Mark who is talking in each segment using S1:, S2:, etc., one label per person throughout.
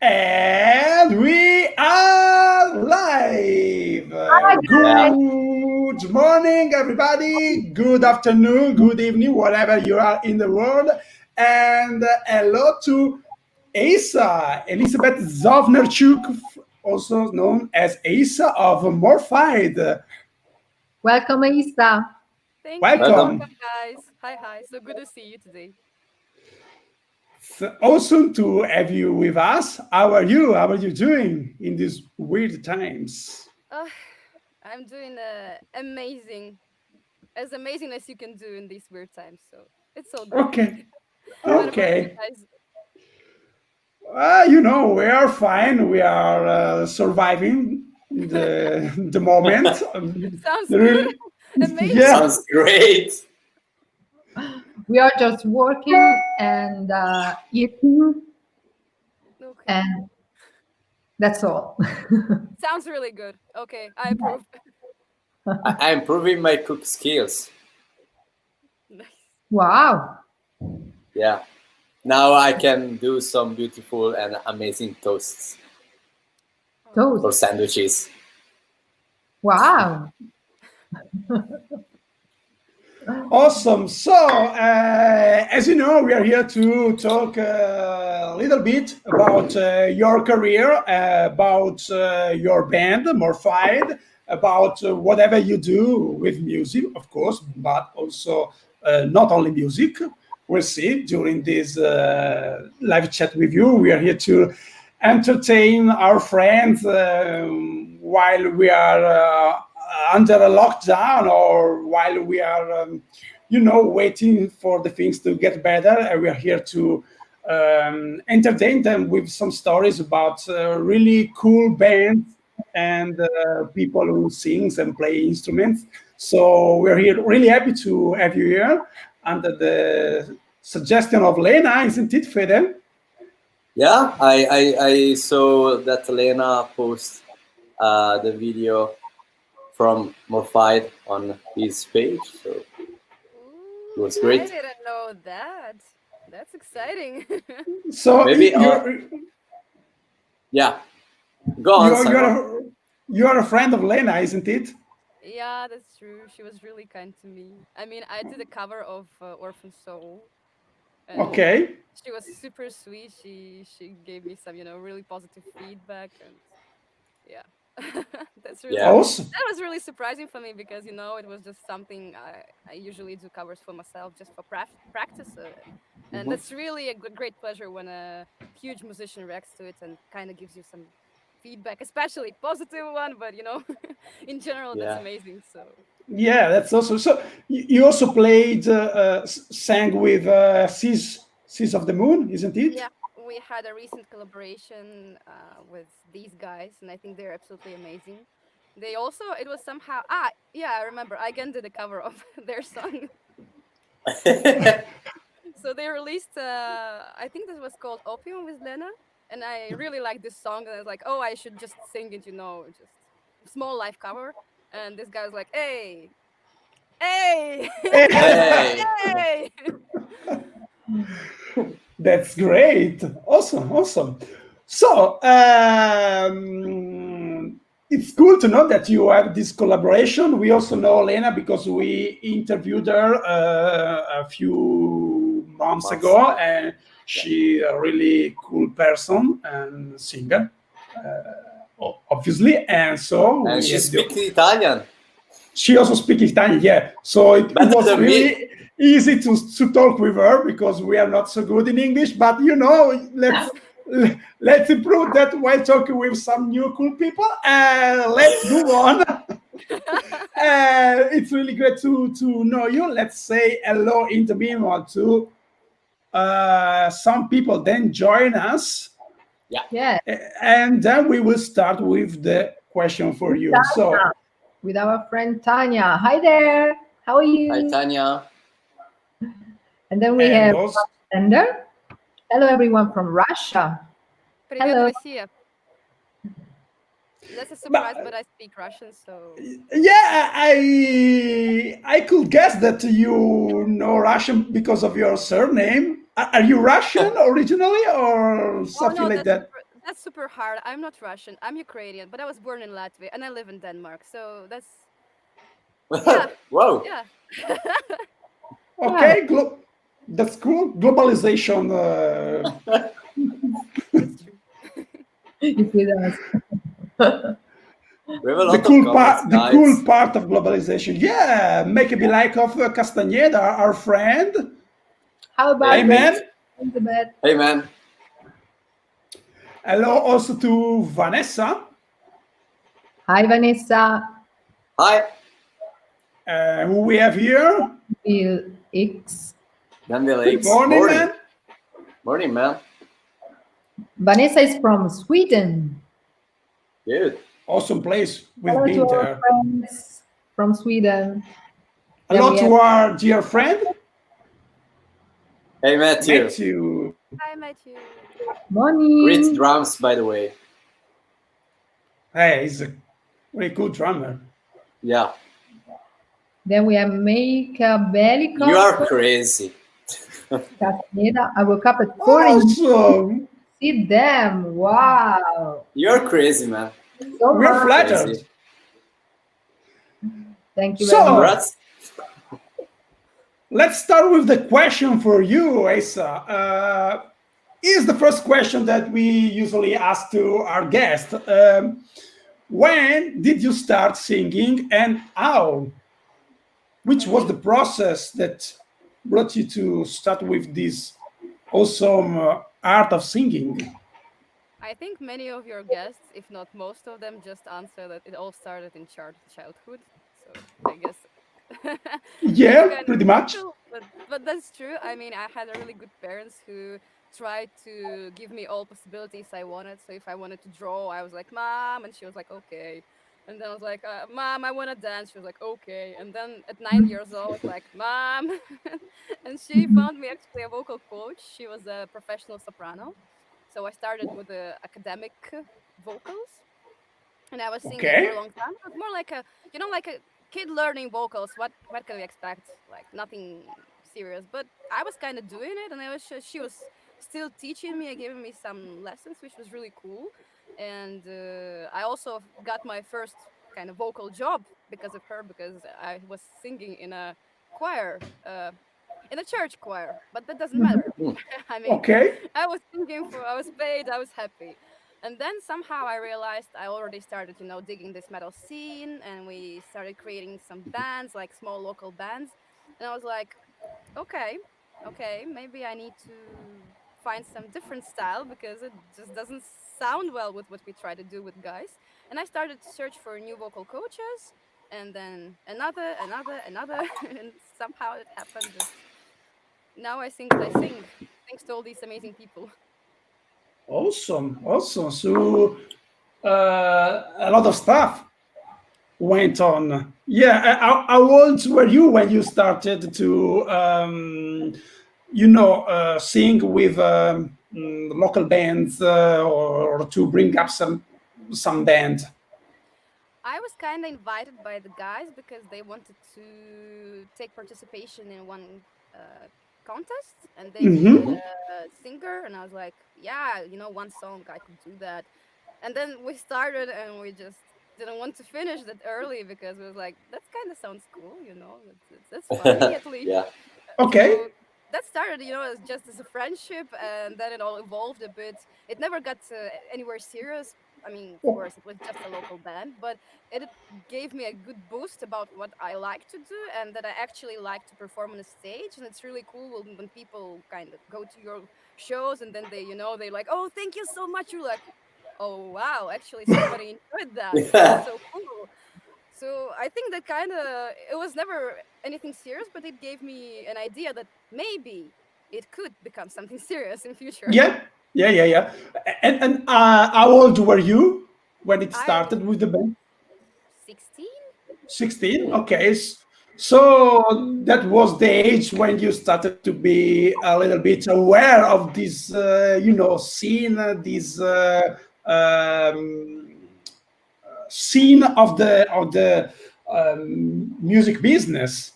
S1: And we are live.
S2: Hi,
S3: Yeah.
S2: guys.
S1: Good morning, everybody. Good afternoon, good evening, wherever you are in the world. And hello to Asa, Elizabeth ZHOVNERCHUK, also known as Asa of MORPHIDE.
S2: Welcome, Isa.
S3: Thank you.
S1: Welcome.
S3: Welcome, guys. Hi. So good to see you today.
S1: It's awesome to have you with us. How are you? How are you doing in these weird times?
S3: Uh, I'm doing as amazing as you can do in these weird times. So it's all good.
S1: Okay.
S3: What about you
S1: Okay.
S3: guys?
S1: We are fine. We are surviving the moment.
S3: Sounds good.
S1: The
S3: Amazing.
S1: yeah.
S3: Okay.
S4: Sounds great.
S2: We are just working and eating, and that's all.
S3: Sounds really good. Okay, I approve.
S4: I'm improving my cook skills.
S3: Nice.
S2: Wow.
S4: Yeah. Now I can do some beautiful and amazing toasts or
S2: Toast.
S4: sandwiches.
S2: Wow.
S1: Awesome. So, as you know, we are here to talk a little bit about your career, about your band, Morphide, about whatever you do with music, of course, but also not only music. We'll see during this live chat with you. We are here to entertain our friends while we are under a lockdown or while we are, waiting for the things to get better. And we are here to entertain them with some stories about really cool bands and people who sings and play instruments. So we're here really happy to have you here under the suggestion of Lena, isn't it, Fede?
S4: Yeah, I saw that Elena post the video from Morphide on his page, so it was
S3: I
S4: great.
S3: didn't know that. That's exciting.
S1: So
S4: Maybe, yeah. Go on, Simon.
S1: you're a friend of Lena, isn't it?
S3: Yeah, that's true. She was really kind to me. I mean, I did a cover of Orphan Soul, and
S1: Okay.
S3: she was super sweet. She gave me some, really positive feedback, and yeah,
S4: Yeah.
S1: Awesome.
S3: that was really surprising for me because it was just something I usually do covers for myself just for practice, and
S4: Mhm.
S3: that's really a great pleasure when a huge musician reacts to it and kind of gives you some feedback, especially positive one. But in general, that's
S4: Yeah.
S3: amazing. So.
S1: Yeah, that's also so. You also played, sang with Seas of the Moon, isn't it?
S3: Yeah, we had a recent collaboration with these guys, and I think they're absolutely amazing. They also, it was somehow, yeah, I remember, I again did a cover of their song. So they released, I think this was called Opium with Lena, and I really liked this song, and I was like, oh, I should just sing it, just small live cover. And this guy was like, hey, hey,
S4: Hey.
S3: hey.
S1: That's great. Awesome, awesome. So it's cool to know that you have this collaboration. We also know Lena because we interviewed her a few months ago, and she's a really cool person and singer, obviously. And so
S4: And
S1: we
S4: she
S1: had
S4: speaks Italian
S1: she also speaks Italian, yeah. So it
S4: better
S1: was
S4: than me.
S1: really easy to talk with her because we are not so good in English. But let's improve that while talking with some new cool people. Let's move on. It's really great to know you. Let's say hello in the meanwhile to some people. Then join us,
S4: Yeah.
S2: Yeah.
S1: and then we will start with the question for you. So.
S2: With our friend Tanya. Hi there. How are
S4: Hi,
S2: you?
S4: Tanya.
S2: And then we
S1: And
S2: have
S1: also,
S2: Ender. Hello, everyone from Russia.
S3: Привет,
S2: Hello.
S3: Россия. That's a surprise,
S1: but
S3: but I speak Russian, so.
S1: yeah, I could guess that you know Russian because of your surname. Are you Russian originally or
S3: Oh
S1: something
S3: no,
S1: like that?
S3: That's super hard. I'm not Russian. I'm Ukrainian, but I was born in Latvia and I live in Denmark. So that's yeah,
S4: Whoa.
S3: yeah.
S1: Okay, that's cool. Globalization.
S3: That's true.
S2: If it does.
S4: We have a
S1: The
S4: lot of
S1: cool
S4: comments,
S1: part. The cool
S4: guys.
S1: part of globalization. Yeah, make a be like of Castaneda, our friend.
S2: How about
S1: Amen.
S2: in the bed?
S4: Hey, man.
S1: Hello also to Vanessa.
S2: Hi, Vanessa.
S4: Hi.
S1: Who we have here?
S2: Bill X.
S4: Danville
S1: Good
S4: X.
S1: morning, man.
S4: Morning, man.
S2: Vanessa is from Sweden.
S4: Good.
S1: Awesome place. We've
S2: Hello
S1: been
S2: to our
S1: there.
S2: friends from Sweden.
S1: Hello
S2: we
S1: to
S2: have-
S1: our dear friend
S4: Hey, Matthew.
S1: Matthew.
S3: Hi, Matthew.
S2: Morning.
S4: Great drums, by the way.
S1: Hey, he's a very good drummer.
S4: Yeah.
S2: Then we have Meika Belikov.
S4: You are crazy.
S2: Castaneda. I woke up at 4 and
S1: Awesome.
S2: see them. Wow.
S4: You're crazy, man.
S2: So
S1: We're
S2: much.
S1: flattered.
S4: Crazy.
S2: Thank you
S1: So-
S2: very much.
S4: Congrats.
S1: Let's start with the question for you, Asa. Is the first question that we usually ask to our guest. When did you start singing and how? Which was the process that brought you to start with this awesome art of singing?
S3: I think many of your guests, if not most of them, just answer that it all started in childhood. So I guess.
S1: Yeah,
S3: it's kind of
S1: pretty much.
S3: typical, but that's true. I mean, I had really good parents who tried to give me all possibilities I wanted. So if I wanted to draw, I was like, "Mom," and she was like, "Okay." And then I was like, "Mom, I want to dance." She was like, "Okay." And then at 9 years old, like, "Mom," and she found me actually a vocal coach. She was a professional soprano. So I started with the academic vocals, and I was singing for
S1: Okay.
S3: a long time. It was more like a, like a kid learning vocals. What can we expect? Like nothing serious. But I was kind of doing it, and she was still teaching me and giving me some lessons, which was really cool. And I also got my first kind of vocal job because of her, because I was singing in a choir. In a church choir, but that doesn't matter. I mean,
S1: Okay.
S3: I was I was paid, I was happy. And then somehow I realized I already started, digging this metal scene, and we started creating some bands, like small local bands. And I was like, okay, maybe I need to find some different style because it just doesn't sound well with what we try to do with guys. And I started to search for new vocal coaches, and then another, and somehow it happened that now I sing what I sing, thanks to all these amazing people.
S1: Awesome. Awesome. So a lot of stuff went on. Yeah. How old were you when you started to, sing with local bands or to bring up some band?
S3: I was kind of invited by the guys because they wanted to take participation in one contest, and they needed a singer, and I was like, yeah, one song I could do that. And then we started, and we just didn't want to finish that early because it was like that kind of sounds cool, that's funny at least.
S4: Yeah.
S1: Okay.
S3: So that started, as just as a friendship, and then it all evolved a bit. It never got anywhere serious. I mean, of course, it was just a local band, but it gave me a good boost about what I like to do, and that I actually like to perform on a stage. And it's really cool when people kind of go to your shows, and then they're like, "Oh, thank you so much." You're like, "Oh, wow, actually somebody enjoyed that. That's so cool." So I think that kind of, it was never anything serious, but it gave me an idea that maybe it could become something serious in future.
S1: Yeah. Yeah. And how old were you when it
S3: I
S1: started with the band?
S3: 16.
S1: 16. Okay. So that was the age when you started to be a little bit aware of this, scene, this scene of the music business.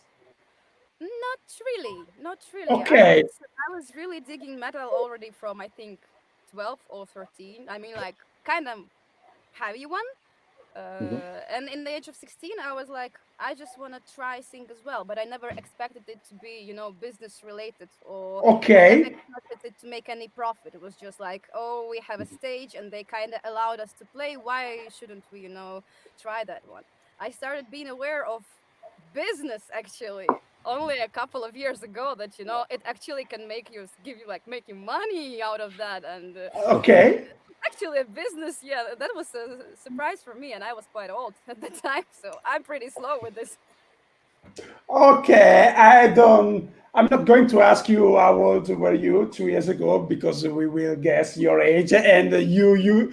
S3: Not really.
S1: Okay.
S3: I was really digging metal already from, I think, 12 or 13. I mean, like, kind of heavy one.
S4: Mhm.
S3: And in the age of 16, I was like, I just want to try sing as well, but I never expected it to be, business related, or I never
S1: Okay.
S3: expected it to make any profit. It was just like, oh, we have a stage and they kind of allowed us to play. Why shouldn't we, try that one? I started being aware of business actually only a couple of years ago, that, it actually can give you like making money out of that. And
S1: Okay.
S3: actually a business. Yeah, that was a surprise for me, and I was quite old at the time, so I'm pretty slow with this.
S1: Okay. I'm not going to ask you how old were you 2 years ago because we will guess your age, and you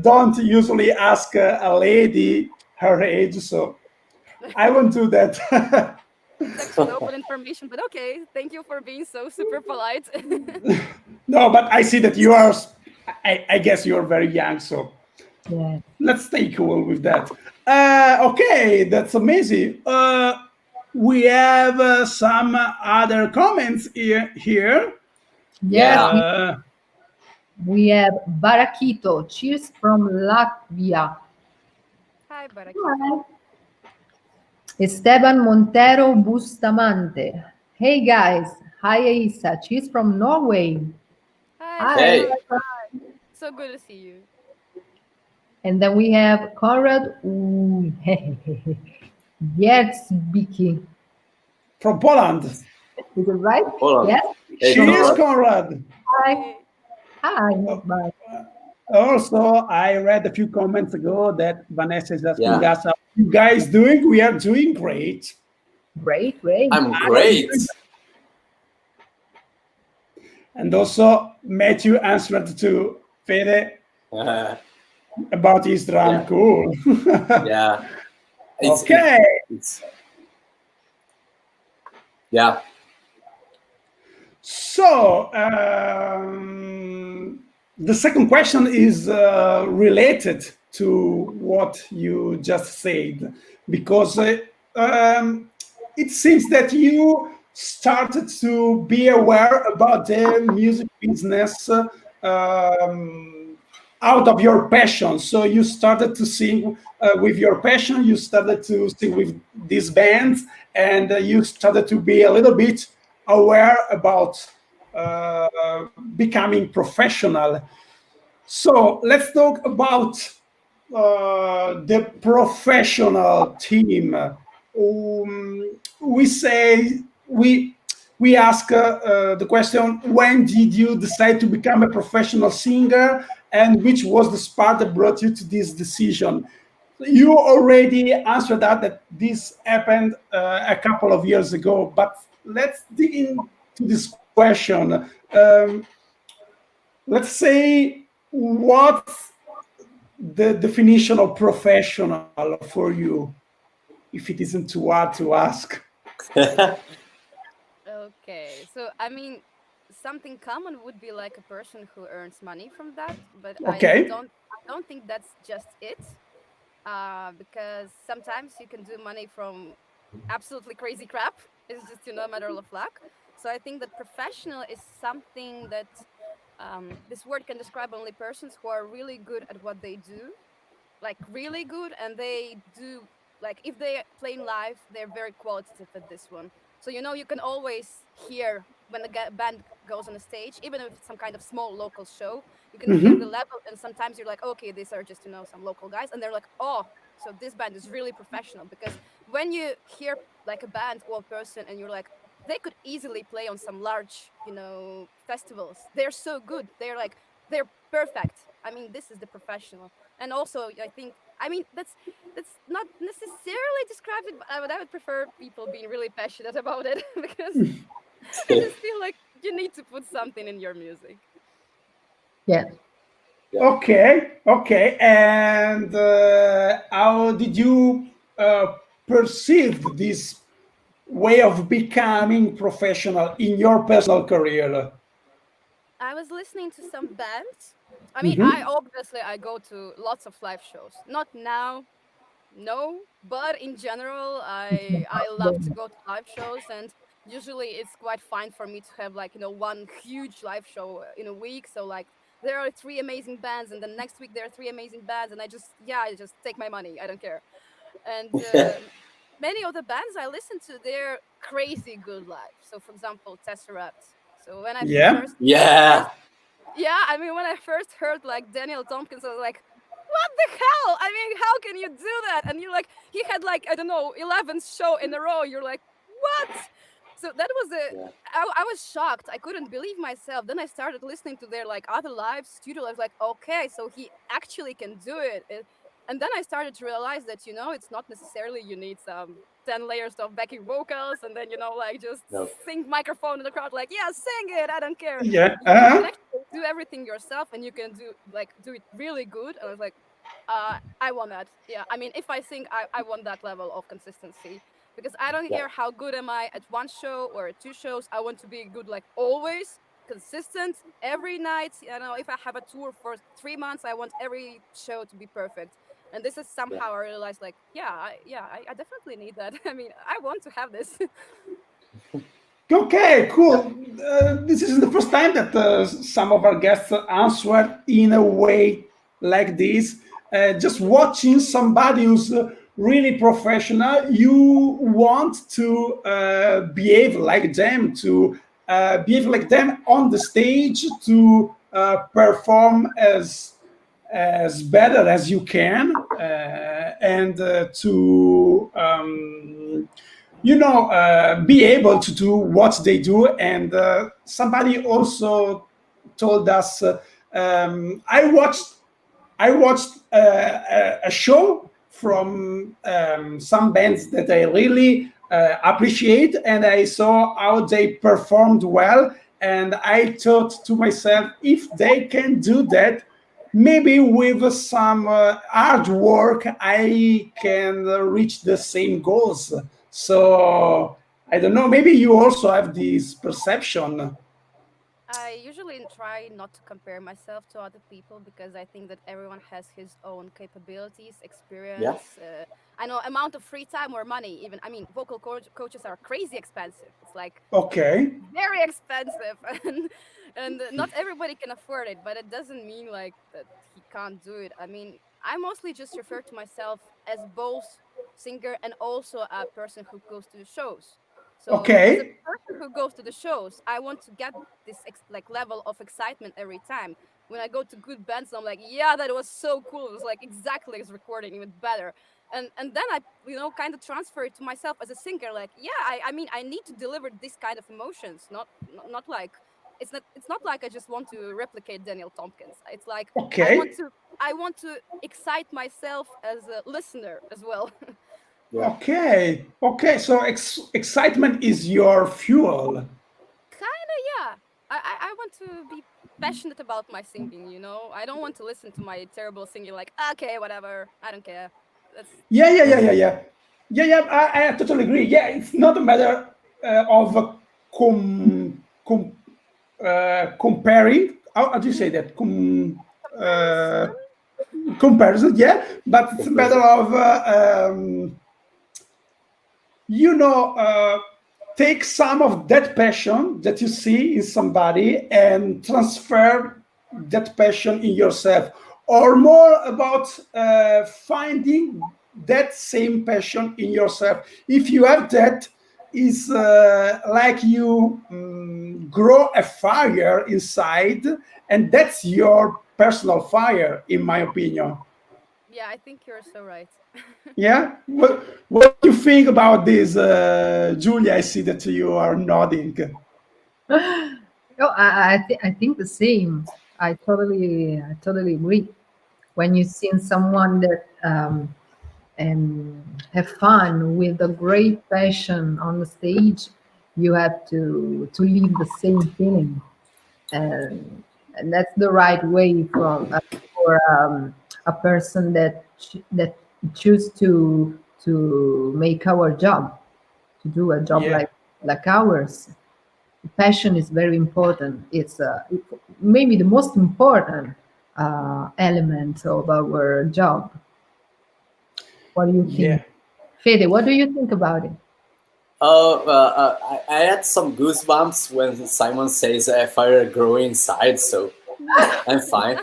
S1: don't usually ask a lady her age, so I won't do that.
S3: It's actually open information, but okay, thank you for being so super polite.
S1: No, but I see that you are. I guess you are very young, so
S2: Yeah.
S1: let's stay cool with that. Okay, that's amazing. We have some other comments here.
S2: Yes,
S4: Yeah.
S2: we have Barakito. Cheers from Latvia.
S3: Hi, Barakito.
S2: Hi. Esteban Montero Bustamante. Hey guys. Hi Aisa. She's from Norway.
S3: Hi,
S2: Hi.
S4: Hey.
S3: Stefan. So good to see you.
S2: And then we have Conrad Yerzbicki.
S1: From Poland.
S2: Is it right?
S4: Hold on.
S2: Yes.
S4: Hey,
S1: Cheers,
S4: Conrad.
S1: Conrad.
S2: Hi.
S3: Hey.
S2: Hi. Bye.
S1: Also, I read a few comments ago that Vanessa is asking
S4: Yeah.
S1: us, how you guys doing? We are doing great.
S2: Great, great.
S4: I'm
S1: How are you
S4: great.
S1: doing? And also, Matthew answered to Fede about his drum.
S4: Yeah.
S1: Cool.
S4: Yeah.
S1: Okay.
S4: It's yeah.
S1: So, the second question is related to what you just said, because it seems that you started to be aware about the music business out of your passion. So you started to sing with your passion, you started to sing with these bands, and you started to be a little bit aware about becoming professional. So let's talk about the professional team. We say we ask the question: when did you decide to become a professional singer, and which was the spark that brought you to this decision? You already answered that this happened a couple of years ago, but let's dig into this question. Let's say, what's the definition of professional for you, if it isn't too hard to ask?
S3: Okay, so I mean, something common would be like a person who earns money from that, but I
S1: Okay.
S3: don't think that's just it. Because sometimes you can do money from absolutely crazy crap. It's just, a matter of luck. So I think that professional is something that this word can describe only persons who are really good at what they do, like really good, and they do, like, if they play in live, they're very qualitative at this one. So you can always hear when the band goes on a stage, even if it's some kind of small local show, you can hear the
S1: Mm-hmm.
S3: level, and sometimes you're like, okay, these are just some local guys, and they're like, oh, so this band is really professional. Because when you hear like a band or a person and you're like, they could easily play on some large festivals, they're so good, they're perfect. I mean, this is the professional. And also, I think, I mean, that's not necessarily described it, but I would prefer people being really passionate about it because I just feel like you need to put something in your music.
S2: Yes.
S1: Okay. And how did you perceive this way of becoming professional in your personal career?
S3: I was listening to some bands. I mean, I
S1: Mm-hmm.
S3: obviously I go to lots of live shows. Not now, no, but in general, I love to go to live shows, and usually it's quite fine for me to have like, you know, one huge live show in a week. So like there are three amazing bands, and then next week there are three amazing bands, and I just take my money. I don't care. And many of the bands I listen to, they're crazy good live. So for example, Tesseract. So when I
S1: Yeah.
S4: Yeah.
S3: yeah, I mean, when I first heard like Daniel Tompkins, I was like, what the hell? I mean, how can you do that? And you're like, he had like, I don't know, 11th show in a row. You're like, what? So that was
S4: Yeah.
S3: I was shocked. I couldn't believe myself. Then I started listening to their like other live studio. I was like, okay, so he actually can do it. And then I started to realize that, you know, it's not necessarily you need some 10 layers of backing vocals and then, you know, like just
S4: No.
S3: sing microphone in the crowd, like, yeah, sing it. I don't care.
S1: Yeah.
S3: You can actually do everything yourself, and you can do it really good. And I was like, I want that. Yeah, I mean, if I sing, I want that level of consistency, because I don't
S4: Yeah.
S3: care how good am I at one show or at two shows. I want to be good, like always consistent every night. You know, if I have a tour for 3 months, I want every show to be perfect. And this is
S4: Yeah.
S3: somehow I realized, like, I definitely need that. I mean, I want to have this.
S1: Okay,
S4: Yeah.
S1: cool. This is the first time that some of our guests answered in a way like this. Just watching somebody who's really professional, you want to behave like them, to behave like them on the stage, to perform as better as you can, and to be able to do what they do. And somebody also told us, I watched a show from some bands that I really appreciate, and I saw how they performed well. And I thought to myself, if they can do that, maybe with some hard work, I can reach the same goals. So I don't know. Maybe you also have this perception.
S3: I usually try not to compare myself to other people, because I think that everyone has his own capabilities,
S4: Yeah.
S3: experience. I know amount of free time or money. Even I mean, vocal coaches are crazy expensive. It's like
S1: Okay.
S3: very expensive, and not everybody can afford it. But it doesn't mean like that he can't do it. I mean, I mostly just refer to myself as both singer and also a person who goes to the shows. So as a
S1: Okay.
S3: person who goes to the shows, I want to get this like level of excitement every time. When I go to good bands, I'm like, yeah, that was so cool. It was like exactly as recording, even better. And then I, you know, kind of transfer it to myself as a singer. Like, yeah, I mean, I need to deliver this kind of emotions, not like it's not like I just want to replicate Daniel Tompkins. It's like I want
S1: Okay.
S3: to I want to excite myself as a listener as well.
S4: Yeah.
S1: Okay. Okay. So excitement is your fuel.
S3: Kinda, yeah. I want to be passionate about my singing, you know? I don't want to listen to my terrible singing like, okay, whatever, I don't care. That's
S1: Yeah, yeah, yeah,
S3: that's
S1: yeah, yeah, yeah, yeah. I totally agree. Yeah, it's not a matter of comparing. How do you say that? Uh,
S3: comparison.
S1: Comparison. Yeah, but it's a matter
S4: Comparison.
S1: of you know, take some of that passion that you see in somebody and transfer that passion in yourself, or more about finding that same passion in yourself. If you have that, is like you grow a fire inside, and that's your personal fire, in my opinion.
S3: Yeah, I think you're so right.
S1: Yeah. What do you think about this, Julia? I see that you are nodding.
S2: No, I think the same. I totally agree. When you see someone that have fun with a great passion on the stage, you have to leave the same feeling, and that's the right way for a person that choose to make our job, to do a job
S1: Yeah.
S2: like ours. Passion is very important. It's maybe the most important element of our job. What do you think,
S1: Yeah.
S2: Fede? What do you think about it?
S4: I had some goosebumps when Simon says fire growing inside, so I'm fine.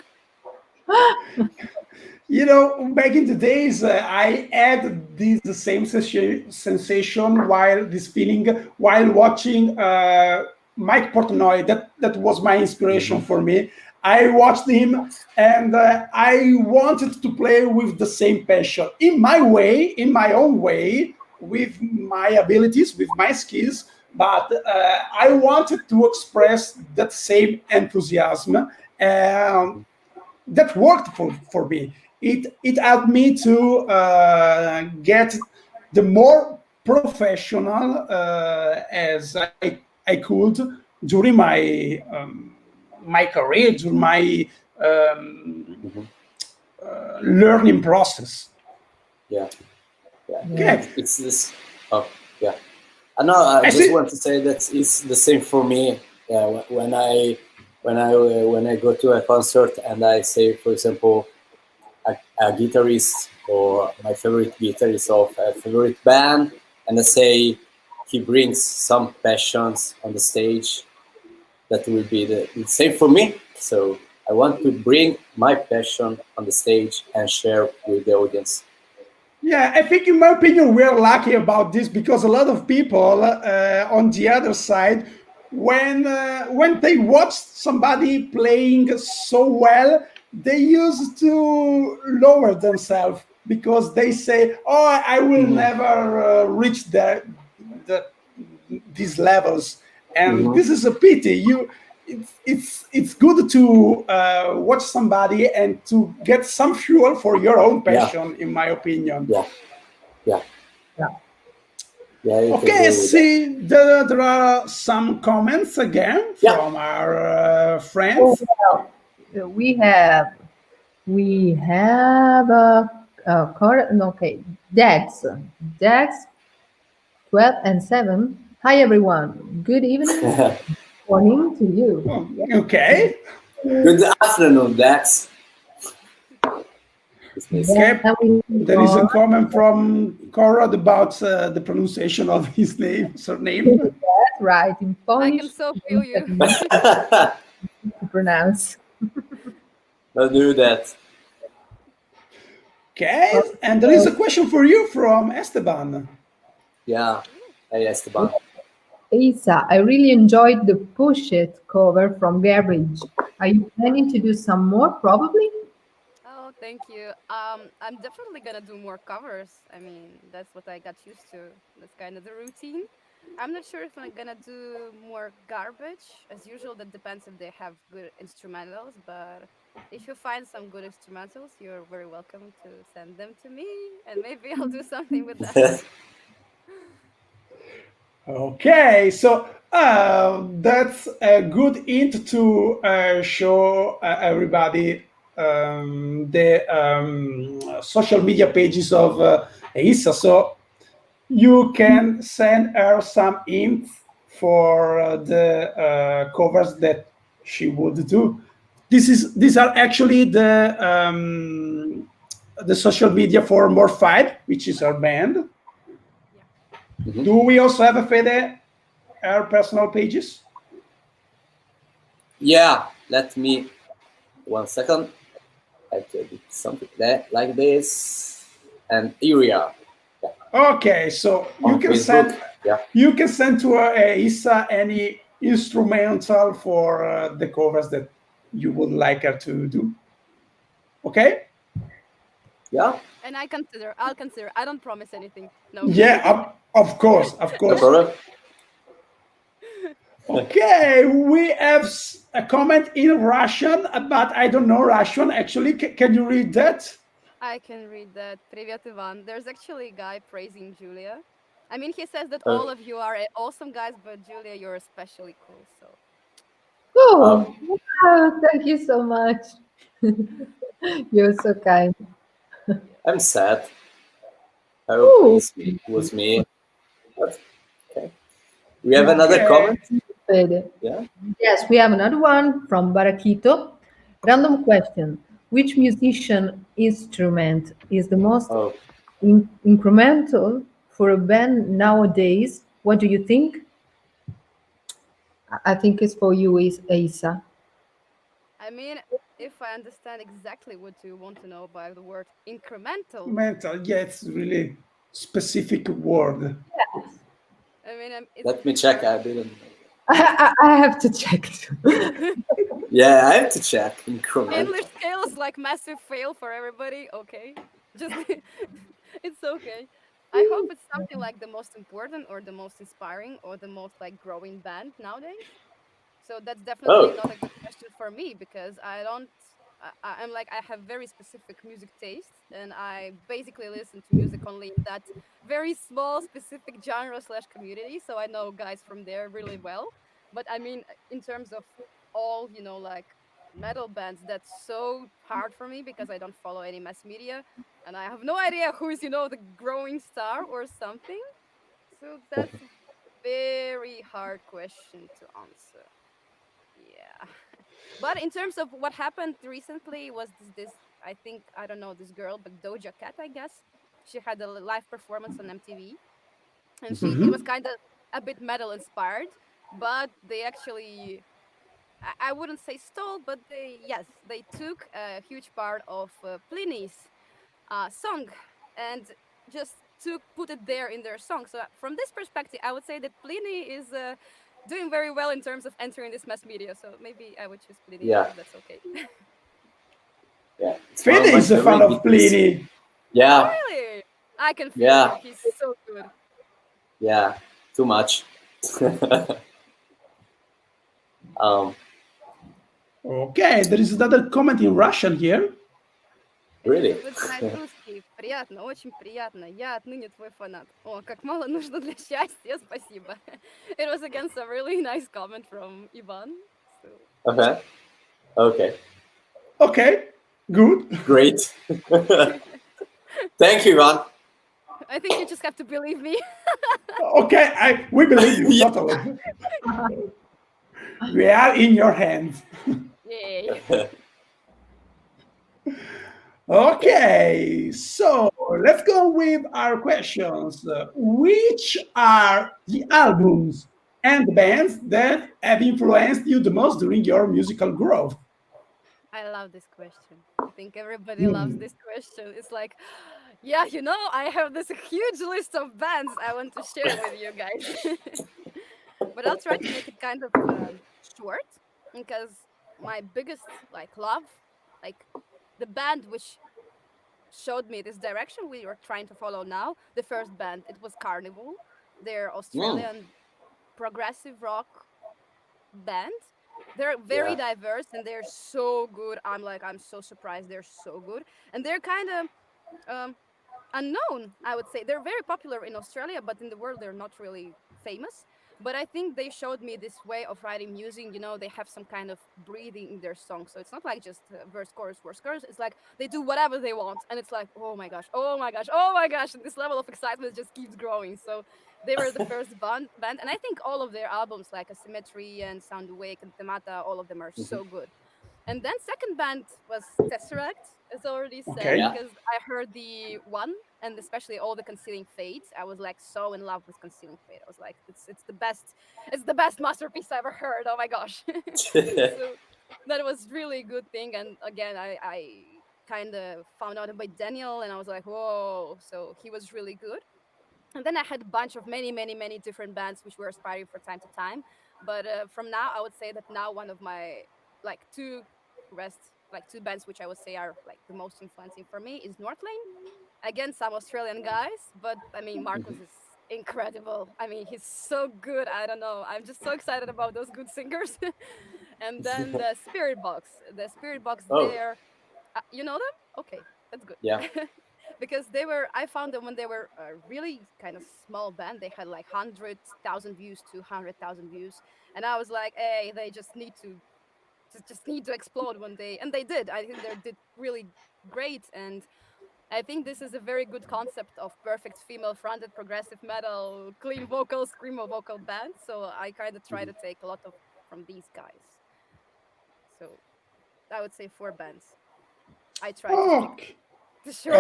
S1: You know, back in the days, I had this the same sensation while this feeling while watching Mike Portnoy. That was my inspiration for me. I watched him, and I wanted to play with the same passion in my way, in my own way, with my abilities, with my skills. But I wanted to express that same enthusiasm. That worked for me. It helped me to get the more professional as I could during my career, during my learning process.
S4: Yeah.
S1: Okay.
S4: It's this. Oh, yeah. No, I just want to say that it's the same for me. When I go to a concert and I say, for example, a guitarist or my favorite guitarist of a favorite band, and I say he brings some passions on the stage, that will be the same for me. So I want to bring my passion on the stage and share with the audience.
S1: Yeah, I think, in my opinion, we're lucky about this because a lot of people on the other side, when they watch somebody playing so well, they used to lower themselves because they say, "Oh, I will never reach these levels," and this is a pity. It's good to watch somebody and to get some fuel for your own passion, in my opinion. Okay, see, there are some comments again from our friends.
S2: Oh, well, we have okay, Dex 12 and 7. Hi everyone. Good evening. Morning to you.
S1: Okay.
S4: Good afternoon, Dex.
S1: Okay. There is a comment from Conrad about the pronunciation of his surname.
S2: That's right. In Polish,
S3: I can so feel you.
S2: to pronounce.
S4: I'll do that.
S1: Okay, and there is a question for you from Esteban.
S4: Yeah, hey Esteban.
S2: Isa, I really enjoyed the Push It cover from Garbage. Are you planning to do some more? Probably.
S3: Oh, thank you. I'm definitely gonna do more covers. I mean, that's what I got used to. That's kind of the routine. I'm not sure if I'm gonna do more garbage. As usual, that depends if they have good instrumentals. But if you find some good instrumentals, you're very welcome to send them to me, and maybe I'll do something with that.
S1: Okay, so that's a good hint to show everybody the social media pages of Isa. So you can send her some hints for the covers that she would do. These are actually the social media for MORPHIDE, which is our band. Do we also have a Fede, our personal pages?
S4: Yeah, let me 1 second. I did something like this, and here we are.
S1: Okay, so you can send to Isa any instrumental for the covers that you would like her to do. Okay?
S4: Yeah.
S3: And I'll consider. I don't promise anything. No.
S1: Yeah, of course.
S4: No problem.
S1: Okay, we have a comment in Russian, but I don't know Russian. Actually, can you read that?
S3: I can read that. Привет, Ivan. There's actually a guy praising Julia. I mean, he says that all of you are awesome guys, but Julia, you're especially cool. So.
S2: Oh, wow, thank you so much. You're so kind.
S4: I'm sad. I hope it was me. But, okay. We have another comment.
S2: Yeah. Yes, we have another one from Barakito. Random question: which musician instrument is the most incremental for a band nowadays, What do you think? I think it's for you, is Asa.
S3: I mean, if I understand exactly what you want to know by the word incremental,
S1: Mental, yeah, it's really specific word.
S3: I mean, it's a
S4: Let me
S3: bit
S4: check.
S3: hard.
S4: I didn't.
S2: I have to check too.
S4: Yeah, I have to check. Incremental.
S3: English scales like massive fail for everybody. Okay, just it's okay. I hope it's something like the most important or the most inspiring or the most like growing band nowadays. So that's definitely
S4: Oh,
S3: not a good question for me because I don't. I'm like I have very specific music taste and I basically listen to music only in that very small specific genre slash community. So I know guys from there really well. But I mean, in terms of all like metal bands, that's so hard for me because I don't follow any mass media and I have no idea who is the growing star or something. So that's a very hard question to answer. Yeah. But in terms of what happened recently was this I think I don't know this girl, but Doja Cat, I guess. She had a live performance on MTV and it was kind of a bit metal inspired, but they actually I wouldn't say stole, but they took a huge part of Pliny's song and just to put it there in their song. So from this perspective, I would say that Pliny is doing very well in terms of entering this mass media. So maybe I would choose Pliny
S4: yeah,
S3: if that's okay.
S4: yeah. It's one of
S1: Fede
S4: my
S1: is a fan
S4: favorite
S1: of
S4: DJs.
S1: Pliny.
S3: Oh
S4: Yeah,
S3: really? I can feel
S4: yeah,
S3: you. He's so good.
S4: yeah. Too much. um,
S1: Okay, there is another comment in Russian here.
S4: really.
S3: Вы знаете русский. Приятно, очень приятно. Я отныне твой фанат. О, как мало нужно для счастья. Спасибо. It was again some really nice comment from Ivan. So
S4: Okay. Okay.
S1: Okay, good.
S4: Great. Thank you, Ron.
S3: I think you just have to believe me.
S1: Okay, we believe you
S4: Yeah.
S1: totally. We are in your hands.
S3: Yay.
S1: Okay, so let's go with our questions. Which are the albums and bands that have influenced you the most during your musical growth?
S3: I love this question. I think everybody loves this question. It's like, yeah, I have this huge list of bands I want to share with you guys. But I'll try to make it kind of short because my biggest love, like the band which showed me this direction we are trying to follow now, the first band, it was Carnival. They're
S4: Mm,
S3: Australian progressive rock band. They're very
S4: yeah.
S3: diverse and they're so good. I'm so surprised they're so good. And they're kind of um, unknown, I would say. They're very popular in Australia, but in the world they're not really famous. But I think they showed me this way of writing music. They have some kind of breathing in their songs. So it's not like just verse, chorus, verse, chorus. It's like they do whatever they want. And it's like, oh my gosh, oh my gosh, oh my gosh. And this level of excitement just keeps growing. So they were the first band. And I think all of their albums, like Asymmetry and Sound Awake and Themata, all of them are
S4: Mhm.
S3: so good. And then second band was Tesseract, as already said,
S1: Okay.
S4: Yeah.
S3: because I heard the one and especially all the Concealing Fate. I was like so in love with Concealing Fate. I was like, it's the best masterpiece I ever heard. Oh my gosh. So that was really good thing. And again, I kind of found out about Daniel and I was like, whoa. So he was really good. And then I had a bunch of many different bands which were inspiring for time to time. But from now, I would say that now one of my two two bands which I would say are like the most influencing for me is Northlane. Again, some Australian guys, but I mean
S4: Mhm.
S3: Marcus is incredible. I mean he's so good. I don't know. I'm just so excited about those good singers. And then the Spirit Box. The Spirit Box
S4: Oh,
S3: there. You know them? Okay, that's good.
S4: yeah.
S3: Because I found them when they were a really kind of small band. They had like 100,000 views, 200,000 views. And I was like, hey, they just need to explode one day. And they did. I think they did really great. And I think this is a very good concept of perfect female fronted progressive metal, clean vocal, screamo vocal band. So I kind of try
S4: Mhm.
S3: to take a lot of from these guys. So I would say four bands. I try to stick
S1: Okay.
S3: to short.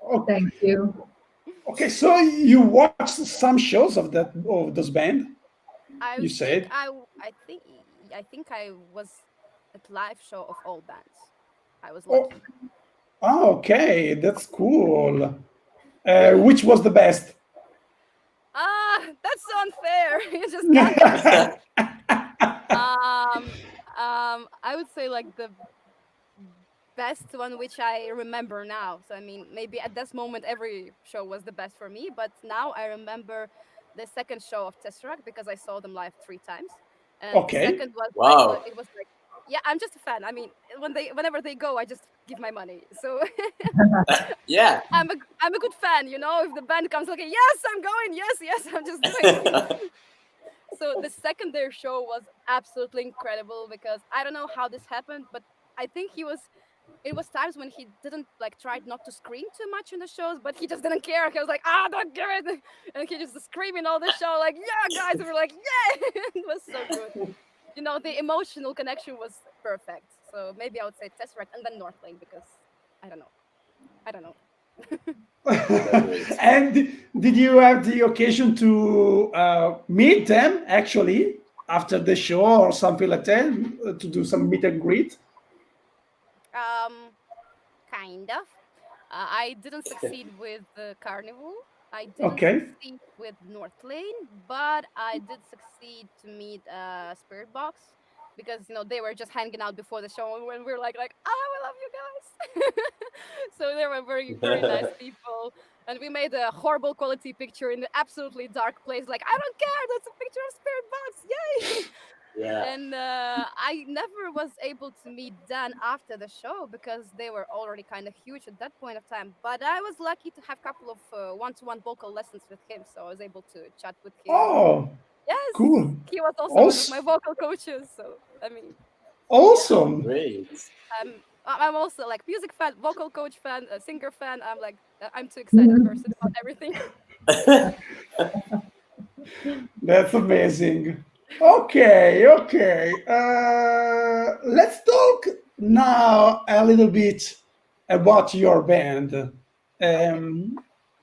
S1: Oh,
S2: Thank you.
S1: Okay, so you watched some shows of those band.
S3: I
S1: You
S3: think
S1: said,
S3: I think I was at live show of all bands. I was
S1: oh,
S3: lucky.
S1: okay, that's cool.
S4: Yeah.
S1: Which was the best?
S3: That's so unfair. You just got me. I would say like the best one which I remember now. So I mean, maybe at this moment every show was the best for me, but now I remember the second show of Tesseract because I saw them live 3 times, and the
S1: Okay.
S3: second was like
S4: Wow.
S3: it was like yeah, I'm just a fan. I mean, whenever they go, I just give my money. So
S4: Yeah.
S3: I'm a good fan, you know. If the band comes, like yes, I'm going. Yes, yes, I'm just doing. So the second their show was absolutely incredible because I don't know how this happened, but I think it was times when he didn't like tried not to scream too much in the shows, but he just didn't care. He was like, don't give it, and he just screaming all the show like, yeah, guys. And we're like, yeah, it was so good. You know, the emotional connection was perfect. So maybe I would say Tesseract and then North Lane because I don't know, I don't know.
S4: That's great.
S1: And did you have the occasion to meet them actually after the show or something like that to do some meet and greet?
S3: Um, kind of. I didn't succeed with the Carnival. I didn't
S1: Okay.
S3: succeed with North Lane, but I did succeed to meet Spirit Box because you know they were just hanging out before the show, and when we were like, oh, I love you guys. So they were very nice people, and we made a horrible quality picture in the absolutely dark place. Like I don't care, that's a picture of Spirit Box, yay!
S4: Yeah.
S3: And I never was able to meet Dan after the show because they were already kind of huge at that point of time. But I was lucky to have a couple of one-to-one vocal lessons with him, so I was able to chat with him. And
S1: Oh,
S3: yes,
S1: cool.
S3: he was also one of my
S1: Awesome.
S3: vocal coaches. So I mean, yeah,
S1: Awesome.
S4: Great.
S3: I'm also like music fan, vocal coach fan, a singer fan. I'm like I'm too excited person about everything.
S1: That's amazing. Okay, okay. Let's talk now a little bit about your band.
S3: Okay.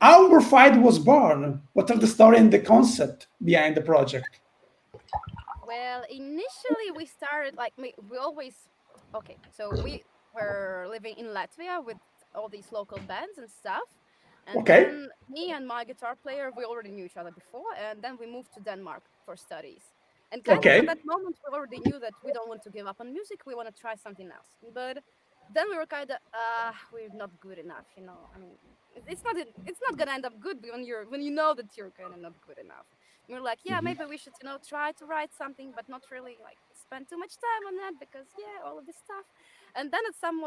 S1: How MORPHIDE was born? What are the story and the concept behind the project?
S3: Well, initially we started like we always okay. So we were living in Latvia with all these local bands and stuff. And
S1: Okay,
S3: then me and my guitar player, we already knew each other before, and then we moved to Denmark for studies. And kind of at
S1: okay.
S3: that moment, we already knew that we don't want to give up on music. We want to try something else. But then we were kind of, we're not good enough, you know. I mean, it's not gonna end up good when you know that you're kind of not good enough. And we're like, yeah,
S4: Mhm.
S3: maybe we should, you know, try to write something, but not really like spend too much time on that because yeah, all of this stuff. And then at some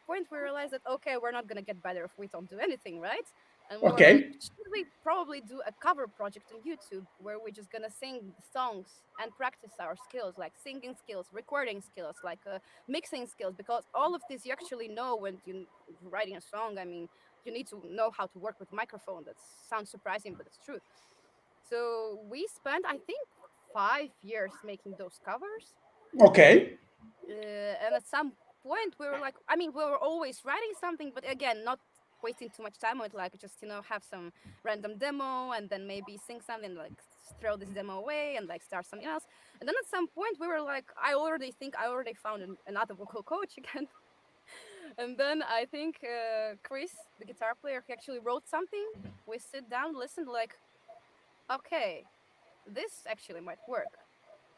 S3: point, we realized that okay, we're not gonna get better if we don't do anything, right? And we were like,
S1: Okay.
S3: should we probably do a cover project on YouTube where we're just gonna sing the songs and practice our skills, like singing skills, recording skills, like mixing skills? Because all of this you actually know when you're writing a song. I mean, you need to know how to work with microphone. That sounds surprising, but it's true. So we spent, I think, 5 years making those covers,
S1: Okay.
S3: and at some point we were like, I mean, we were always writing something, but again, not wasting too much time on it, like just, you know, have some random demo and then maybe sing something, like throw this demo away and like start something else. And then at some point we were like, I already think I already found another vocal coach again. And then I think Chris, the guitar player, he actually wrote something. We sit down, listen, like, okay, this actually might work.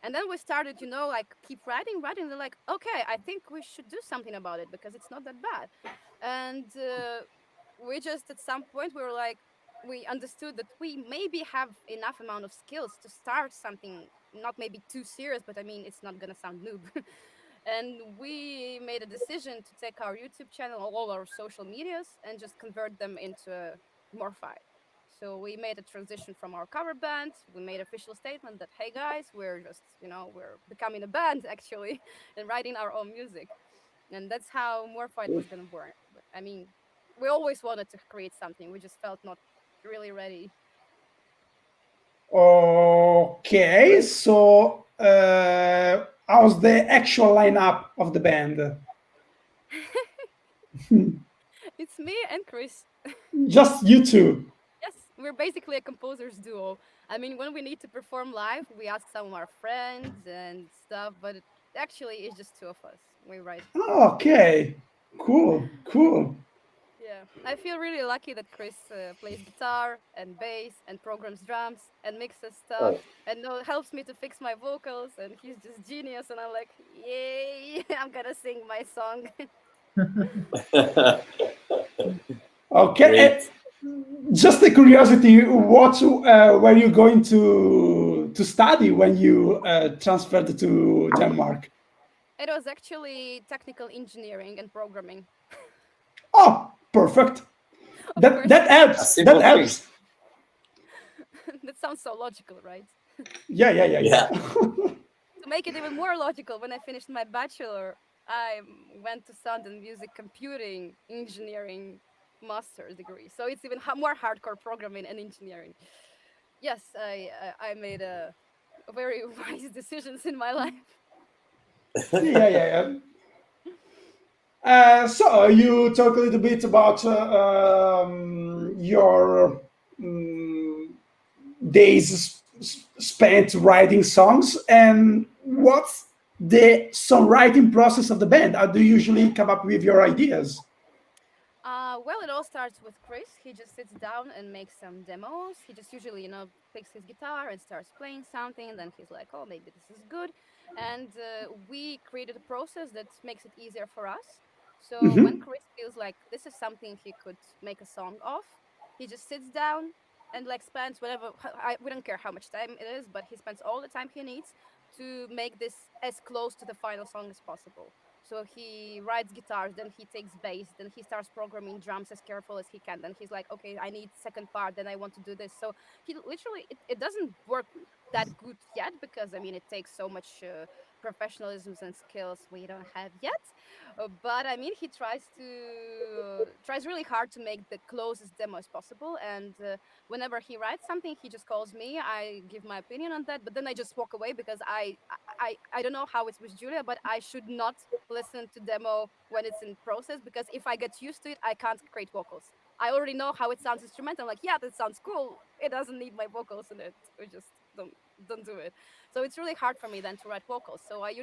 S3: And then we started, you know, like keep writing. They're like, okay, I think we should do something about it because it's not that bad. And we just at some point we were like, we understood that we maybe have enough amount of skills to start something, not maybe too serious, but I mean, it's not gonna sound noob. And we made a decision to take our YouTube channel, all our social medias, and just convert them into a Morphide. So we made a transition from our cover band. We made official statement that, hey guys, we're just, you know, we're becoming a band actually and writing our own music. And that's how Morphide was gonna born. But I mean, we always wanted to create something. We just felt not really ready.
S1: Okay.
S4: Great.
S1: So, how's the actual lineup of the band?
S3: It's me and Chris.
S1: Just you two.
S3: Yes. We're basically a composers duo. I mean, when we need to perform live, we ask some of our friends and stuff, but actually, it's just two of us. We write.
S1: Okay, cool, cool.
S3: Yeah, I feel really lucky that Chris plays guitar and bass and programs drums and mixes stuff
S4: Oh.
S3: and helps me to fix my vocals. And he's just genius. And I'm like, yay! I'm gonna sing my song.
S1: Okay,
S4: Great.
S1: just a curiosity, what were you going to study when you transferred to Denmark?
S3: It was actually technical engineering and programming.
S1: Oh, perfect.
S3: Of
S1: That
S3: course,
S1: that
S4: A
S1: helps. That
S4: simple thing.
S1: helps.
S3: that sounds so logical, right?
S1: Yeah, yeah, yeah,
S4: Yeah.
S1: yeah.
S3: To make it even more logical, when I finished my bachelor, I went to sound and music computing engineering master's degree. So it's even more hardcore programming and engineering. Yes, I made a very wise decisions in my life.
S1: Yeah, yeah, yeah. So you talk a little bit about your days spent writing songs, and what's the songwriting process of the band? How do you usually come up with your ideas?
S3: Well, it all starts with Chris. He just sits down and makes some demos. He just usually, picks his guitar and starts playing something. And then he's like, "Oh, maybe this is good." And we created a process that makes it easier for us. So when
S1: Hmm.
S3: Chris feels like this is something he could make a song of, he just sits down and like spends whatever. We don't care how much time it is, but he spends all the time he needs to make this as close to the final song as possible. So he writes guitars, then he takes bass, then he starts programming drums as careful as he can. Then he's like, okay, I need second part, then I want to do this. So he literally, it doesn't work that good yet because I mean it takes so much professionalism and skills we don't have yet. But I mean he tries really hard to make the closest demo as possible. And whenever he writes something, he just calls me. I give my opinion on that, but then I just walk away because I don't know how it's with Julia, but I should not listen to demo when it's in process because if I get used to it, I can't create vocals. I already know how it sounds instrumental. I'm like, yeah, that sounds cool. It doesn't need my vocals in it. We just don't do it. So it's really hard for me then to write vocals. So I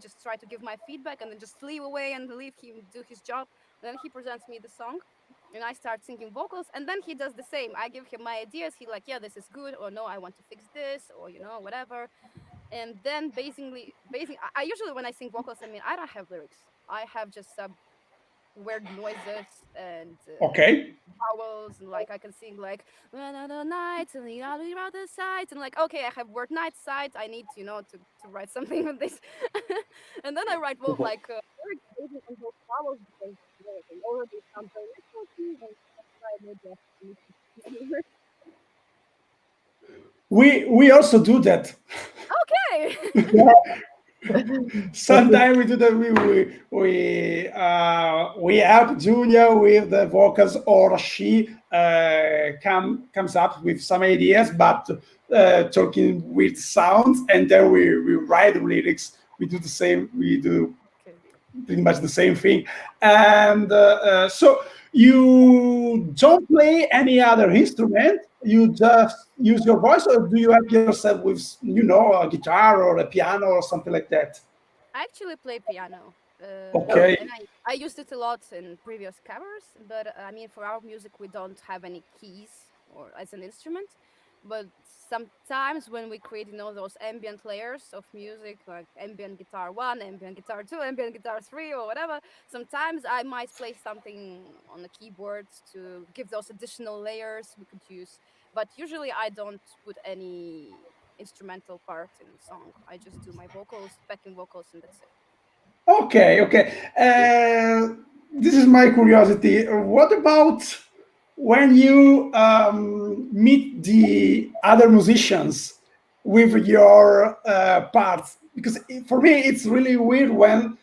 S3: just try to give my feedback and then just leave away and leave him do his job. Then he presents me the song and I start singing vocals and then he does the same. I give him my ideas. He like, yeah, this is good or no, I want to fix this or whatever. And then basically I usually when I sing vocals, I mean I don't have lyrics. I have just some weird noises and
S1: Okay.
S3: vowels and like I can sing like the nights and the other sides and like okay I have word night sides I need to write something with this and then I write like lyrics based on those vowels because they already sound very natural to me and that's why I made that.
S1: We also do that.
S3: Okay.
S1: Sometimes we do that. We help Julia with the vocals, or she comes up with some ideas, but talking with sounds, and then we write the lyrics. We do the same. We do
S3: Okay.
S1: pretty much the same thing. And so you don't play any other instrument. You just use your voice, or do you help yourself with, a guitar or a piano or something like that?
S3: I actually play piano.
S1: Okay.
S3: And I used it a lot in previous covers, but I mean, for our music, we don't have any keys or as an instrument. But sometimes when we create, those ambient layers of music, like ambient guitar one, ambient guitar two, ambient guitar three, or whatever, sometimes I might play something on the keyboards to give those additional layers we could use. But usually I don't put any instrumental part in the song. I just do my vocals, backing vocals, and that's it.
S1: Okay, okay. This is my curiosity. What about when you meet the other musicians with your parts? Because for me, it's really weird when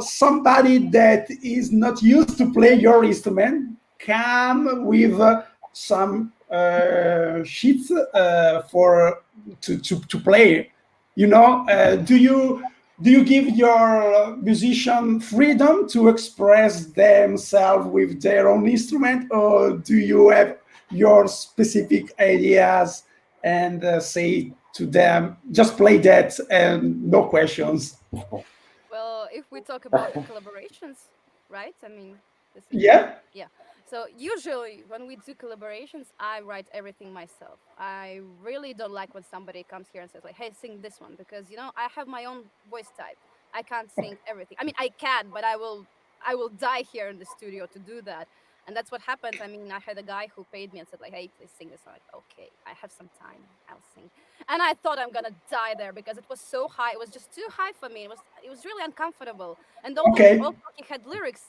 S1: somebody that is not used to play your instrument come with some sheets for to play. Do you give your musician freedom to express themselves with their own instrument, or do you have your specific ideas and say to them, just play that and no questions.
S3: Well, if we talk about the collaborations, right? I mean, this is
S1: Yeah.
S3: yeah. So usually when we do collaborations, I write everything myself. I really don't like when somebody comes here and says like, "Hey, sing this one," because I have my own voice type. I can't sing everything. I mean, I can, but I will die here in the studio to do that. And that's what happened. I mean, I had a guy who paid me and said like, "Hey, please sing this." I'm like, "Okay, I have some time. I'll sing." And I thought I'm gonna die there because it was so high. It was just too high for me. It was really uncomfortable. And although
S1: Okay.
S3: also he had lyrics,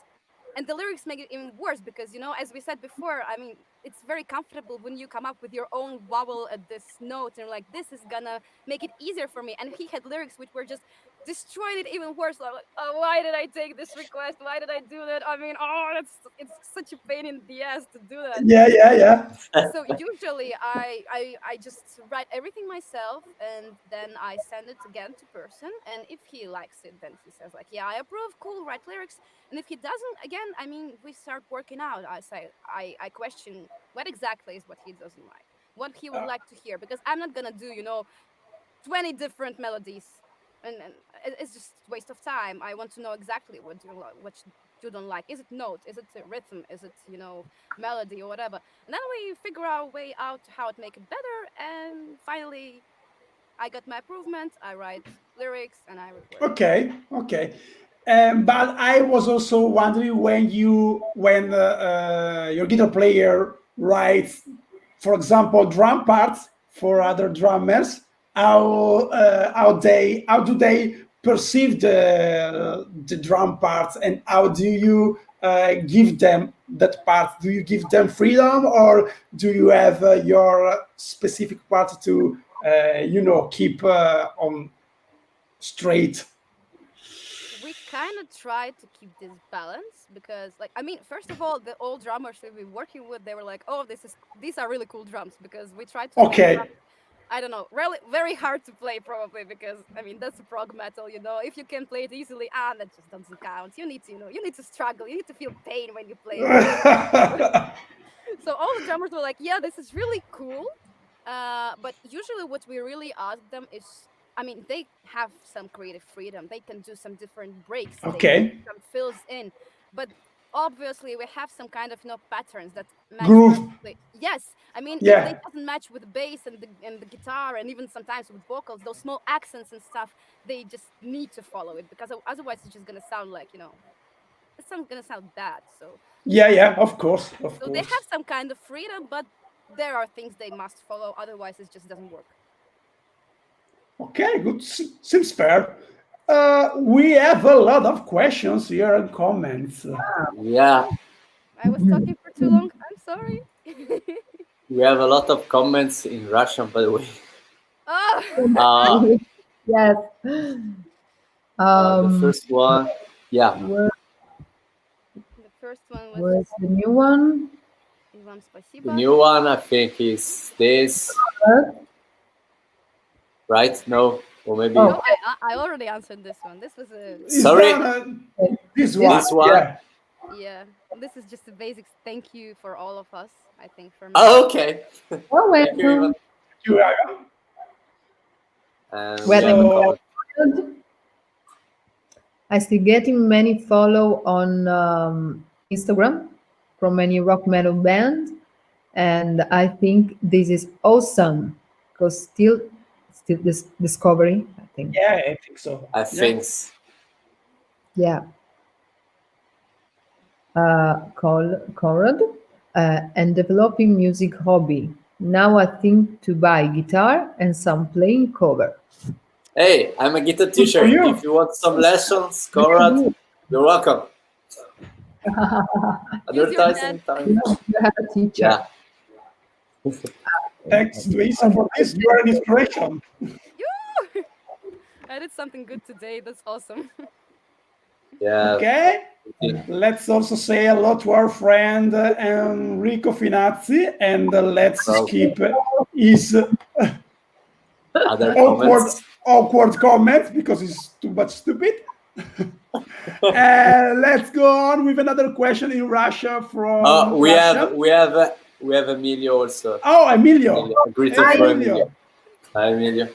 S3: and the lyrics make it even worse because as we said before, I mean, it's very comfortable when you come up with your own vowel at this note and like this is gonna make it easier for me. And he had lyrics which were just destroyed it even worse. Like, oh, why did I take this request? Why did I do that? I mean, it's such a pain in the ass to do that.
S1: Yeah, yeah, yeah.
S3: So usually I just write everything myself and then I send it again to person, and if he likes it then he says like, yeah, I approve, cool, write lyrics. And if he doesn't, again, I mean, we start working out. I question what exactly is what he doesn't like, what he would like to hear, because I'm not gonna do 20 different melodies, and it's just waste of time. I want to know exactly what you like, what you don't like. Is it note? Is it a rhythm? Is it melody or whatever? And then we figure our way out how to make it better. And finally, I got my improvement. I write lyrics and I record it.
S1: Okay, okay. But I was also wondering when your guitar player writes, for example, drum parts for other drummers, how do they perceive the drum parts, and how do you give them that part? Do you give them freedom, or do you have your specific part to keep on straight?
S3: We kind of try to keep this balance because, like, I mean, first of all, the old drummers we've been working with, they were like, "Oh, these are really cool drums," because we tried to make
S1: Okay.
S3: drums. I don't know, really very hard to play probably because I mean that's a prog metal. If you can play it easily, that just doesn't count. You need to, you need to struggle. You need to feel pain when you play it. So all the drummers were like, "Yeah, this is really cool," but usually what we really ask them is, I mean, they have some creative freedom. They can do some different breaks. They can
S1: Okay.
S3: do some fills in, but obviously we have some kind of patterns that match
S1: Groove.
S3: perfectly. Yes, I mean if they
S1: Yeah.
S3: doesn't match with the bass and the guitar and even sometimes with vocals, those small accents and stuff, they just need to follow it because otherwise it's just gonna sound like it's not gonna sound bad. So
S1: Yeah, yeah, of course, of
S3: they
S1: course.
S3: have some kind of freedom, but there are things they must follow. Otherwise, it just doesn't work.
S1: Okay, good. Seems fair. We have a lot of questions here and comments.
S4: Yeah,
S3: I was talking for too long. I'm sorry.
S4: we have a lot of comments in Russian, by the way.
S3: Oh,
S2: Yes.
S4: The first one, yeah.
S3: the first one was
S2: Where's the new one?
S3: Вам
S4: The
S3: спасибо.
S4: new one, I think, is this, right? No, or maybe
S2: Oh.
S3: No, I already answered this one. This was a
S1: Is
S4: Sorry.
S1: that, this one.
S4: This one?
S1: Yeah.
S3: yeah. This is just a basic thank you for all of us. I think for me.
S4: Oh, okay.
S2: Oh,
S4: Thank you, Ivan.
S2: welcome.
S1: You are-
S4: And
S2: Well,
S4: we have a
S1: So-
S4: comment.
S2: I still getting many follow on Instagram from many rock metal bands, and I think this is awesome because still this discovery. I think,
S1: yeah, I think so.
S4: I think
S2: yeah. Conrad, and developing music hobby. Now I think to buy guitar and some playing cover.
S4: hey, I'm a guitar
S1: for
S4: teacher.
S1: you.
S4: If you want some lessons, Conrad, you're welcome. Advertising time.
S2: You have a teacher.
S4: Yeah.
S1: Thanks to Isa for this. You are an inspiration.
S3: Yoo! I did something good today. That's awesome.
S4: Yeah.
S1: Okay. Let's also say hello to our friend Enrico Finazzi, and let's
S4: Well.
S1: skip his
S4: Other comments.
S1: awkward comments because it's too much stupid. Let's go on with another question in Russia from
S4: We
S1: Russia.
S4: have We have Emilio also.
S1: Oh, Emilio.
S4: A greeting
S1: Hey,
S4: for
S1: Emilio.
S4: Emilio. Hi, Emilio.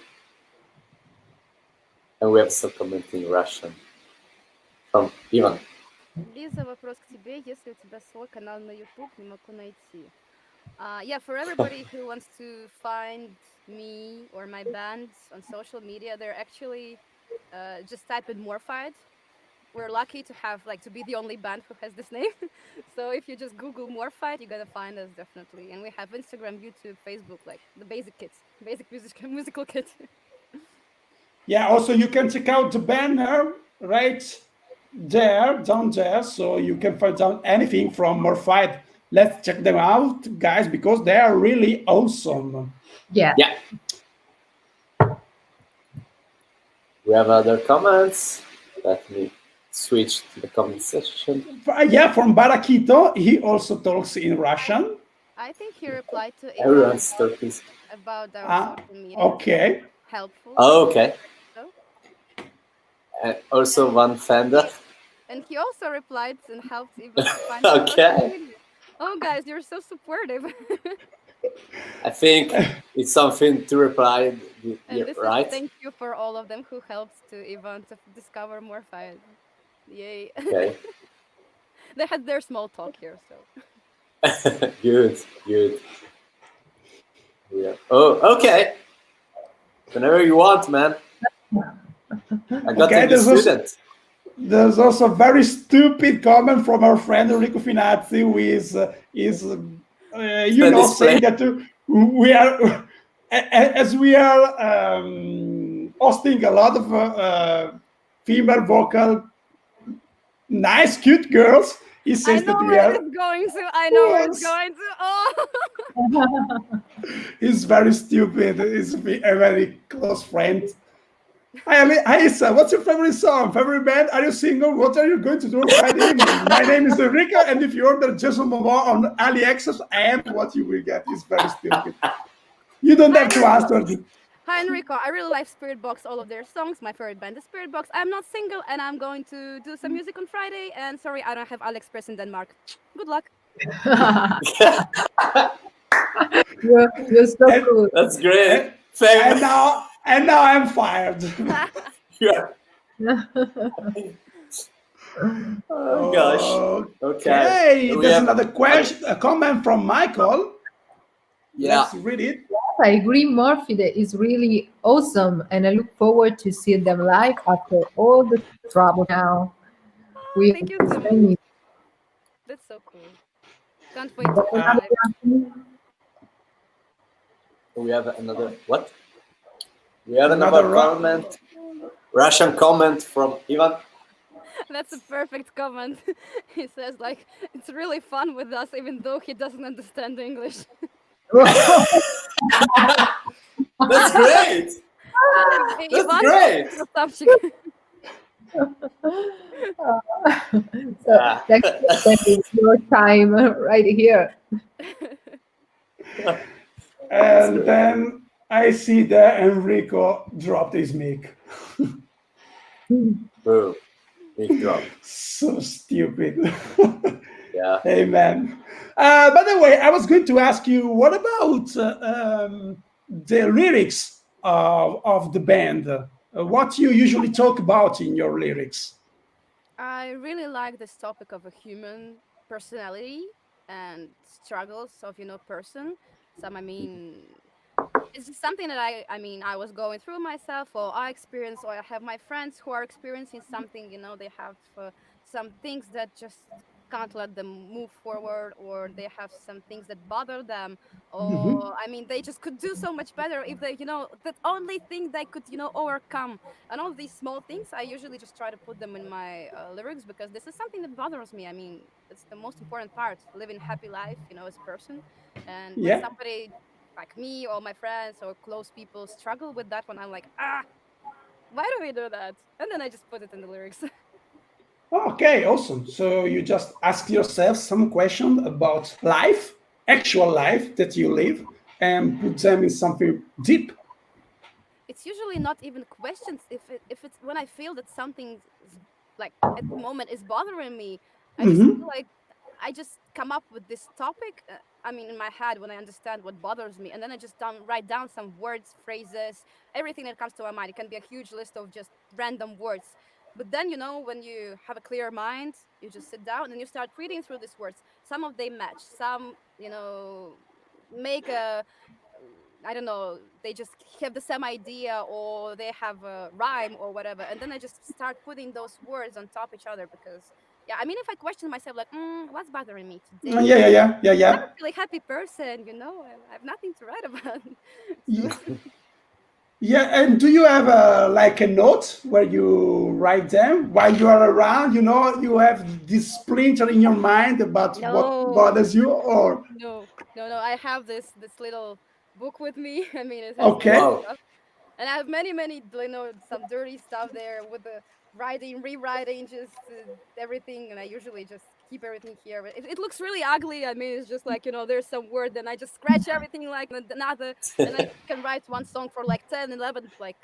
S4: And we have some comment in Russian from Ivan.
S3: Лиза, вопрос к тебе. Если у тебя свой канал на YouTube, не могу найти. Yeah, for everybody who wants to find me or my bands on social media, they're actually just type in MORPHIDE. We're lucky to have to be the only band who has this name. So if you just Google MORPHIDE, you're gonna find us definitely. And we have Instagram, YouTube, Facebook, like the basic kits, basic musical kit.
S1: Yeah, also you can check out the banner right there, down there, so you can find out anything from MORPHIDE. Let's check them out, guys, because they are really awesome.
S2: Yeah.
S4: Yeah. We have other comments. Let me switch to the comment section.
S1: Yeah, from Barakito, he also talks in Russian.
S3: I think he replied to
S4: Everyone's talking.
S3: about our social media.
S1: Okay.
S3: Helpful.
S4: Oh, okay.
S3: So.
S4: And also one Fender.
S3: And he also replied and helped even find
S4: Okay.
S3: Oh, guys, you're so supportive.
S4: I think it's something to reply,
S3: And this
S4: right?
S3: is thank you for all of them who helped to even to discover MORPHIDE. Yay.
S4: Okay.
S3: They had their small talk here, so.
S4: Good. Yeah. Oh, okay. Whenever you want, man. I got a new student.
S1: There's also a very stupid comment from our friend Enrico Finazzi, who is saying that we are, as we are hosting a lot of female vocal, nice, cute girls. He says that we are.
S3: I know where it's going to. Oh.
S1: He's very stupid. He's a very close friend. Hi, Issa, what's your favorite song? Favorite band? Are you single? What are you going to do on Friday evening? My name is Enrico, and if you order Jason Momoa on AliExpress, I am what you will get. It's very stupid. You don't have to answer.
S3: Hi, Enrico. I really like Spirit Box, all of their songs. My favorite band is Spirit Box. I'm not single, and I'm going to do some music on Friday. And sorry, I don't have AliExpress in Denmark. Good luck.
S2: You're so cool.
S4: That's great.
S1: And now I'm fired.
S4: Yeah. Oh gosh.
S1: Okay. There's another question, a comment from Michael.
S4: Yeah.
S1: Let's read it.
S2: I agree, MORPHIDE is really awesome, and I look forward to see them live after all the trouble now.
S3: Thank you so much. That's so cool. Can't wait to try.
S4: We have another what? We have another comment. Russian comment from Ivan.
S3: That's a perfect comment. He says it's really fun with us, even though he doesn't understand English.
S4: That's great. That's great.
S2: So that's your time right here.
S1: And then I see that Enrico dropped his mic.
S4: Boom. Big drop.
S1: So stupid.
S4: Yeah.
S1: Amen. By the way, I was going to ask you, what about the lyrics of the band? What you usually talk about in your lyrics?
S3: I really like this topic of a human personality and struggles of person. It's just something that I was going through myself, or I experienced, or I have my friends who are experiencing something. They have some things that just can't let them move forward, or they have some things that bother them, or they just could do so much better if they that only thing they could overcome. And all these small things, I usually just try to put them in my lyrics, because this is something that bothers me. It's the most important part, living happy life as a person. And when somebody like me or my friends or close people struggle with that one, I'm like, why do we do that? And then I just put it in the lyrics.
S1: Okay, awesome. So you just ask yourself some questions about life, actual life that you live, and put them in something deep.
S3: It's usually not even questions. If it's when I feel that something at the moment is bothering me, I just feel like I just come up with this topic, in my head when I understand what bothers me, and then I just write down some words, phrases, everything that comes to my mind. It can be a huge list of just random words. But then, when you have a clear mind, you just sit down and you start reading through these words. Some of they match, some, make a I don't know, they just have the same idea or they have a rhyme or whatever. And then I just start putting those words on top each other because, yeah, if I question myself, like, what's bothering me
S1: Yeah,
S3: today?
S1: yeah, yeah, yeah,
S3: I'm
S1: yeah.
S3: a really happy person, I have nothing to write about. So,
S1: Ye- Yeah, and do you have like a note where you write them while you are around? You have this splinter in your mind about what
S3: no,
S1: bothers you, or
S3: no. I have this little book with me. It has lots of
S1: okay,
S4: Wow.
S3: stuff. And I have many, some dirty stuff there with the writing, rewriting, just everything. And I usually just keep everything here. But it looks really ugly. It's just like, there's some word, and I just scratch everything like another. And I can write one song for like 10, 11, like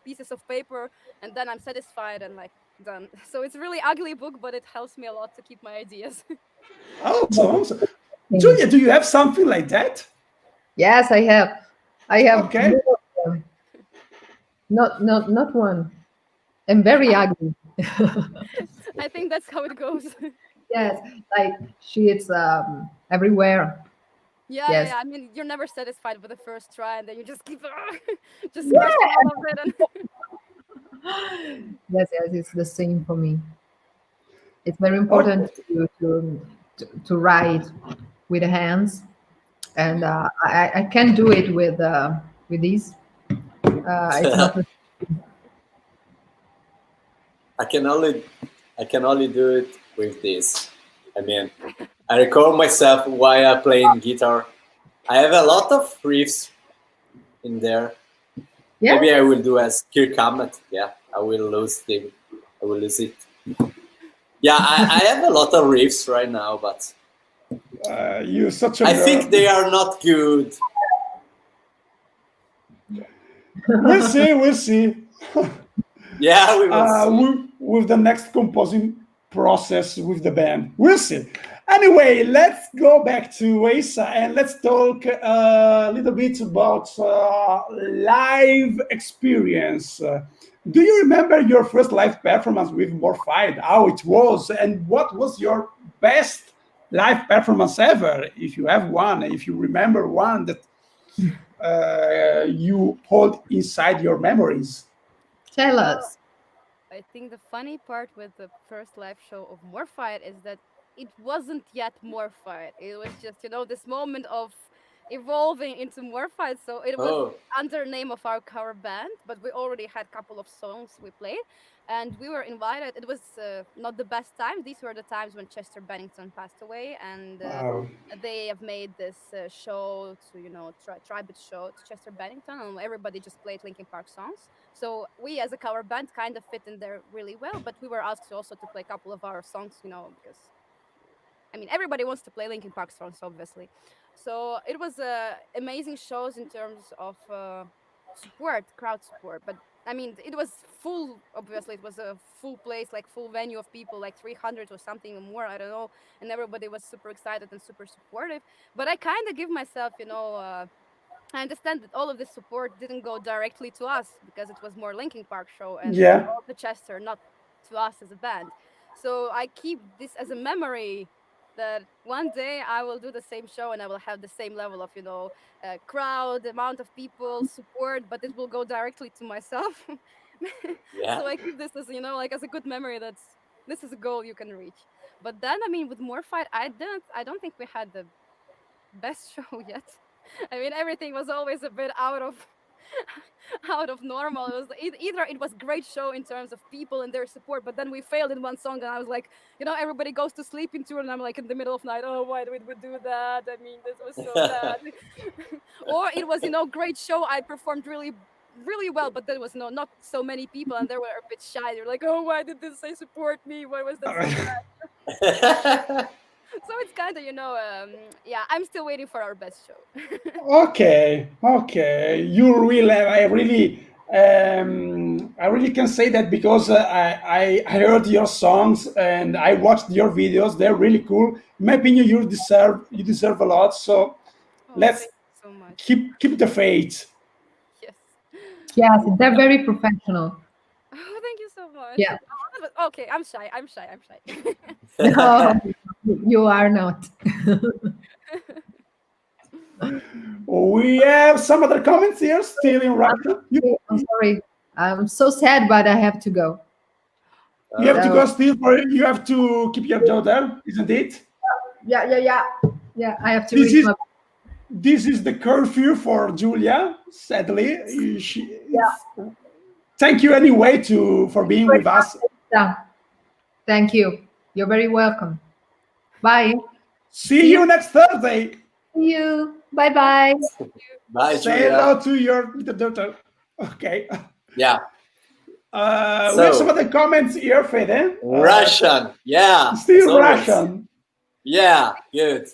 S3: pieces of paper. And then I'm satisfied and like done. So it's a really ugly book, but it helps me a lot to keep my ideas.
S1: awesome, awesome.
S2: Things.
S1: Julia, do you have something like that?
S2: Yes, I have. I have
S1: Okay.
S2: more of them. Not one. And very ugly.
S3: I think that's how it goes.
S2: Yes, like sheets everywhere.
S3: Yeah, yeah,
S2: Yes.
S3: yeah. You're never satisfied with the first try, and then you just keep just scratching all of it. And
S2: Yes, yes, it's the same for me. It's very
S1: Oh,
S2: important to write with the hands, and
S3: Mhm.
S2: I can do it with these. It's not.
S4: I can only I can only do it with this. I mean, I record myself while I'm playing guitar. I have a lot of riffs in there.
S2: Yeah.
S4: Maybe I will do as Kirk Hammett. Yeah, I will lose the. I will lose it. Yeah, I have a lot of riffs right now, but
S1: you're such a
S4: I think
S1: nerd.
S4: they are not good.
S1: We'll see, we'll see.
S4: Yeah, we will see.
S1: With the next composing process with the band. We'll see. Anyway, let's go back to Asa and let's talk a little bit about live experience. Do you remember your first live performance with MORPHIDE? How it was, and what was your best live performance ever? If you have one, if you remember one that you hold inside your memories.
S2: Tell
S3: Well,
S2: us.
S3: I think the funny part with the first live show of Morphide is that it wasn't yet Morphide. It was just, this moment of evolving into Morphide. So it was
S4: Oh,
S3: under name of our cover band, but we already had a couple of songs we played, and we were invited. It was not the best times. These were the times when Chester Bennington passed away, and
S1: Wow.
S3: they have made this show to, tribute show to Chester Bennington, and everybody just played Linkin Park songs. So we, as a cover band, kind of fit in there really well. But we were asked also to play a couple of our songs, because everybody wants to play Linkin Park songs, obviously. So it was amazing shows in terms of support, crowd support. But it was full. Obviously, it was a full place, like full venue of people, like 300 or something or more. I don't know, and everybody was super excited and super supportive. But I kind of give myself, I understand that all of this support didn't go directly to us because it was more Linkin Park show and
S1: Yeah.
S3: all to Chester, not to us as a band. So I keep this as a memory that one day I will do the same show and I will have the same level of, crowd, amount of people, support, but it will go directly to myself.
S4: yeah.
S3: So I keep this as, like as a good memory that's this is a goal you can reach. But then, with Morphite, I don't think we had the best show yet. Everything was always a bit out of out of normal. It was either it was great show in terms of people and their support, but then we failed in one song, and I was like, everybody goes to sleep in tour, and I'm like in the middle of night. Oh, why did we do that? This was so bad. Or it was, great show. I performed really. Really well, but there was not so many people, and they were a bit shy. They're like, "Oh, why did this say support me? Why was that so bad?" So it's kind of, yeah. I'm still waiting for our best show.
S1: Okay, okay. You really, I really I really can say that because I heard your songs and I watched your videos. They're really cool. In my opinion, you deserve a lot. So
S3: Oh,
S1: let's
S3: thank you so much.
S1: keep the faith.
S3: Yes.
S2: Yes, they're very professional.
S3: Oh, thank you so much.
S2: Yeah.
S3: Okay, I'm shy. I'm shy. I'm shy.
S2: No, you are not.
S1: We have some other comments here still in Russian.
S2: I'm sorry. I'm so sad, but I have to go.
S1: You have to
S2: So
S1: go still for you have to keep your jaw there, isn't it?
S2: yeah. I have to
S1: This
S2: reach
S1: is
S2: my.
S1: this is the curfew for Julia. Sadly, thank you anyway for being with us.
S2: Yeah. Thank you. You're very welcome. Bye.
S1: See you next Thursday.
S2: See you. Bye bye.
S4: Bye,
S1: Say
S4: Julia.
S1: hello to your little daughter. Okay.
S4: Yeah.
S1: We have some other comments here, Fede.
S4: Russian. Yeah.
S1: Still
S4: as always.
S1: Russian.
S4: Yeah. Good.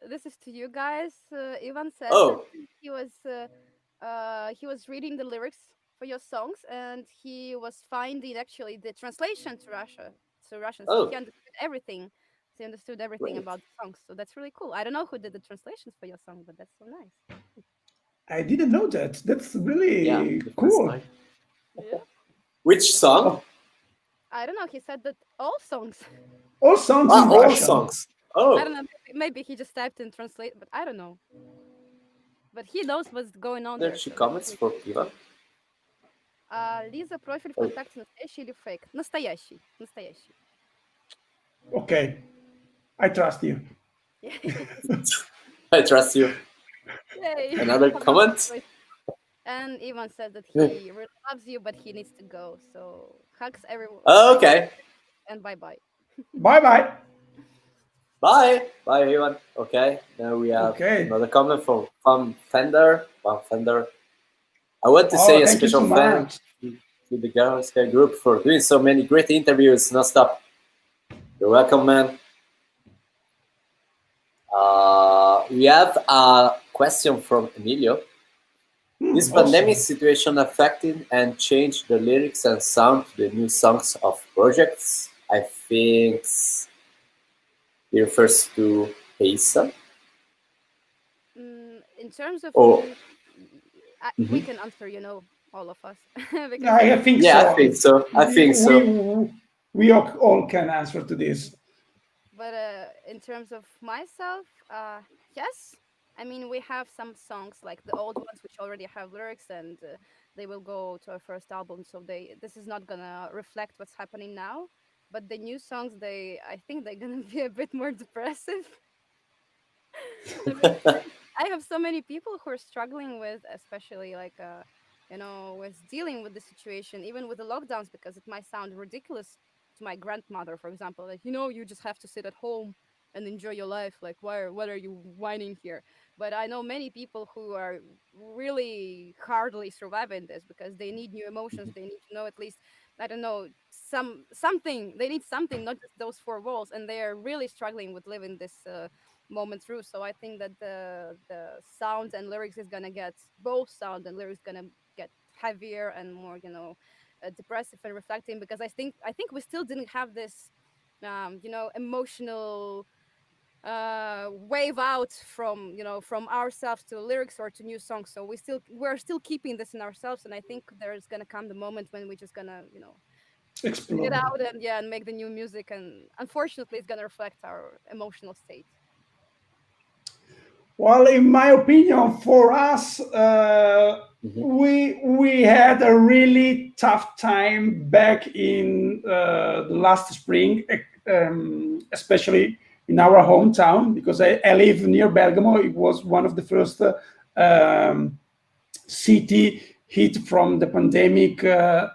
S3: This is to you guys. Ivan said
S4: Oh.
S3: that he was reading the lyrics for your songs, and he was finding actually the translation to Russian. So
S4: Oh.
S3: he understood everything. He understood everything
S4: Great.
S3: about the songs. So that's really cool. I don't know who did the translations for your song, but that's so nice.
S1: I didn't know that. That's really
S4: Yeah. The first
S1: cool.
S4: time.
S3: Yeah.
S4: Which song?
S3: I don't know. He said that all songs.
S1: All songs in
S4: all
S1: Russian.
S4: songs.
S3: I
S4: Oh.
S3: don't know. Maybe he just typed in translate, but I don't know. But he knows what's going on there.
S4: There's
S3: so
S4: comments
S3: that's
S4: for
S3: really
S4: Ivan.
S3: cool. Лиза, профиль
S4: Oh.
S3: ВКонтакте настоящий или фейк? Настоящий. Настоящий.
S1: Okay. I trust you.
S4: I trust you.
S3: Yay.
S4: Another comment?
S3: And Ivan said that he really loves you, but he needs to go. So hugs everyone.
S4: Oh, okay.
S3: And bye-bye.
S1: Bye-bye.
S4: Bye. Bye, everyone. Okay. Now we have another comment from Van Fender. I want to say a
S1: thank you
S4: special
S1: so
S4: thanks to the Ravenscry group for doing so many great interviews non-stop. You're welcome, man. We have a question from Emilio. Is pandemic situation affecting and change the lyrics and sound to the new songs of projects? I think it refers to Heisa.
S3: In terms of
S1: Mm-hmm.
S3: we can answer, all of us.
S1: I think
S4: yeah,
S1: so.
S4: I think so.
S1: We all can answer to this.
S3: But in terms of myself, yes. I mean, we have some songs like the old ones which already have lyrics, and they will go to our first album. So this is not gonna reflect what's happening now. But the new songs, I think they're gonna be a bit more depressive. I have so many people who are struggling with, especially like with dealing with the situation, even with the lockdowns, because it might sound ridiculous to my grandmother, for example, like you just have to sit at home and enjoy your life. Like, what are you whining here? But I know many people who are really hardly surviving this because they need new emotions. They need to know at least, I don't know, something. They need something, not just those four walls, and they are really struggling with living this moment through. So I think that the sound and lyrics is gonna get both sound and lyrics gonna get heavier and more, depressive and reflecting, because I think we still didn't have this emotional wave out from ourselves to lyrics or to new songs. So we're still keeping this in ourselves, and I think there's gonna come the moment when we're just gonna
S1: explode
S3: get out and make the new music, and unfortunately it's gonna reflect our emotional state.
S1: Well, in my opinion, for us, we had a really tough time back in the last spring, especially in our hometown, because I live near Bergamo. It was one of the first city hit from the pandemic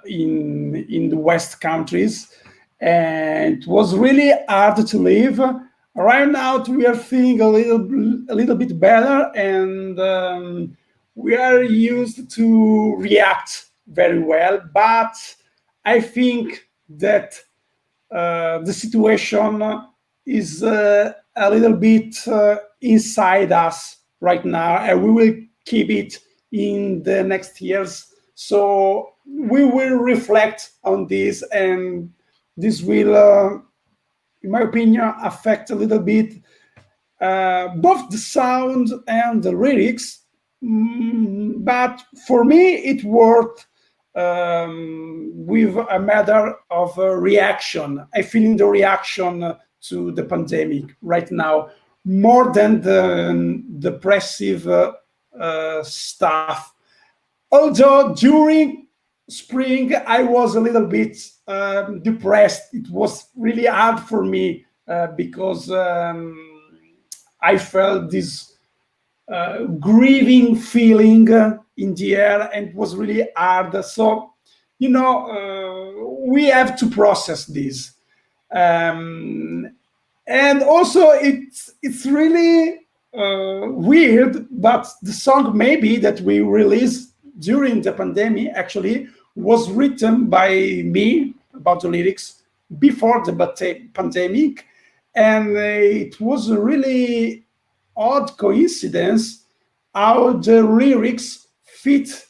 S1: in the West countries, and it was really hard to live. Right now, we are feeling a little bit better, and we are used to react very well. But I think that the situation is a little bit inside us right now, and we will keep it in the next years So we will reflect on this, and this will, in my opinion, affect a little bit both the sound and the lyrics. But for me, it worked with a matter of reaction. I feel the reaction to the pandemic right now more than the depressive stuff. Although during spring I was a little bit depressed. It was really hard for me because I felt this grieving feeling in the air, and it was really hard. So, we have to process this. And also, it's really weird, but the song maybe that we released during the pandemic actually was written by me about the lyrics before the pandemic, and it was a really odd coincidence how the lyrics fit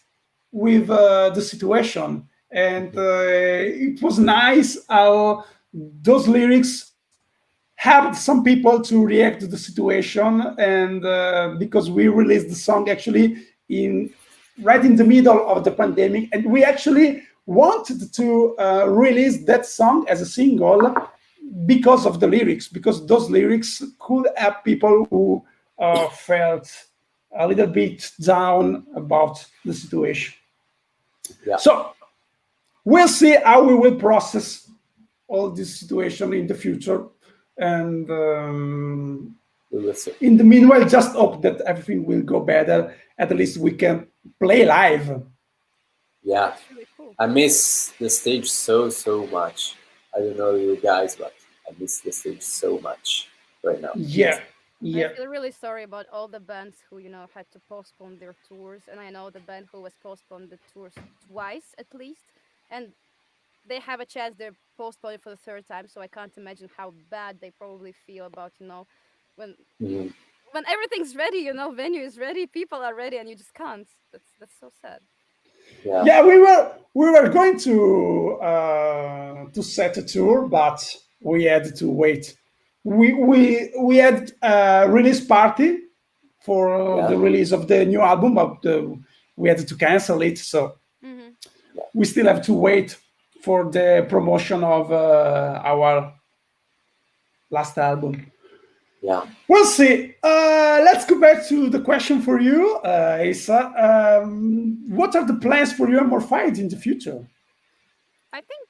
S1: with the situation, and it was nice how those lyrics helped some people to react to the situation, and because we released the song actually in right in the middle of the pandemic, and we actually wanted to release that song as a single because of the lyrics, because those lyrics could help people who felt a little bit down about the situation.
S4: Yeah.
S1: So we'll see how we will process all this situation in the future, and
S4: We will see.
S1: in the meanwhile, just hope that everything will go better. At least we can play live.
S4: Yeah.
S3: It's really cool.
S4: I miss the stage so much. I don't know you guys, but I miss the stage so much right now.
S1: Yeah,
S3: I
S1: yeah.
S3: feel really sorry about all the bands who, had to postpone their tours. And I know the band who was postponed the tours twice at least. And they have a chance they're postponing for the third time. So I can't imagine how bad they probably feel about, when
S4: Mhm.
S3: when everything's ready, venue is ready, people are ready, and you just can't. That's so sad.
S4: Yeah.
S1: Yeah, we were going to set a tour, but we had to wait. We had a release party for
S4: Yeah.
S1: the release of the new album, but we had to cancel it. So
S3: Hmm.
S1: we still have to wait for the promotion of our last album.
S4: Yeah.
S1: We'll see. Let's go back to the question for you, Asa. What are the plans for you and MORPHIDE in the future?
S3: I think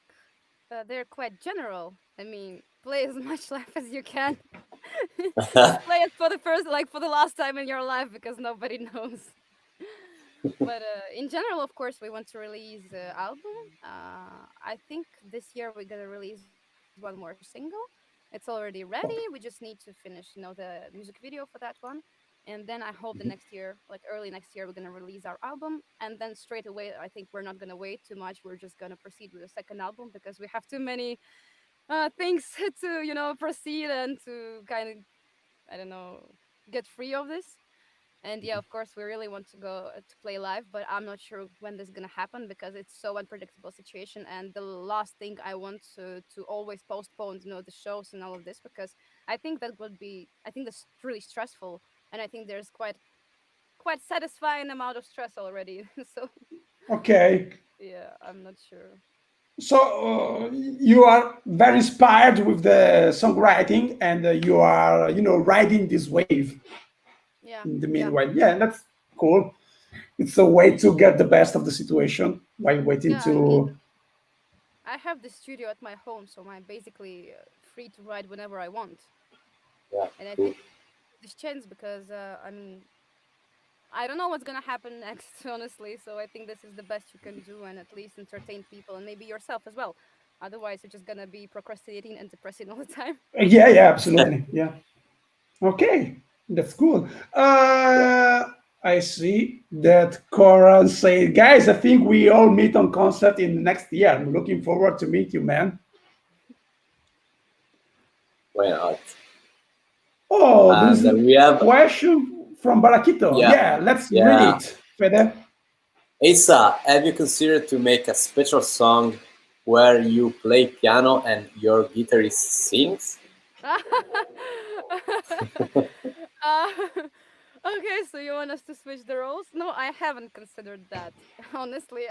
S3: they're quite general. I mean, play as much live as you can. Play it for the first, like for the last time in your life, because nobody knows. But in general, of course, we want to release album. I think this year we're gonna release one more single. It's already ready. We just need to finish, the music video for that one. And then I hope the next year, like early next year, we're gonna release our album. And then straight away, I think we're not gonna wait too much. We're just gonna proceed with the second album because we have too many things to, proceed and to kind of, I don't know, get free of this. And yeah, of course, we really want to go to play live, but I'm not sure when this is gonna happen because it's so unpredictable situation. And the last thing I want to always postpone, the shows and all of this, because I think that would be, I think that's really stressful, and I think there's quite satisfying amount of stress already. So
S1: Okay.
S3: yeah, I'm not sure.
S1: So you are very inspired with the songwriting, and you are, riding this wave
S3: Yeah,
S1: in the
S3: yeah,
S1: meanwhile. Yeah, that's cool. It's a way to get the best of the situation while waiting
S3: yeah. I mean,
S1: to.
S3: I have the studio at my home, so I'm basically free to write whenever I want.
S4: Yeah.
S3: And I
S4: Cool.
S3: think this chance because I mean, I don't know what's gonna happen next, honestly. So I think this is the best you can do, and at least entertain people and maybe yourself as well. Otherwise, you're just gonna be procrastinating and depressing all the time.
S1: Yeah, yeah, absolutely. Yeah. Okay, that's cool.
S4: Yeah.
S1: I see that Coral said, guys, I think we all meet on concert in the next year. I'm looking forward to meet you, man.
S4: Why not?
S1: Oh, there's
S4: And
S1: a
S4: we have,
S1: question from Barakito.
S4: yeah,
S1: Yeah, let's read
S4: yeah.
S1: it, Fede.
S4: Asa, have you considered to make a special song where you play piano and your guitarist sings?
S3: uh, okay, so you want us to switch the roles? No, I haven't considered that. Honestly,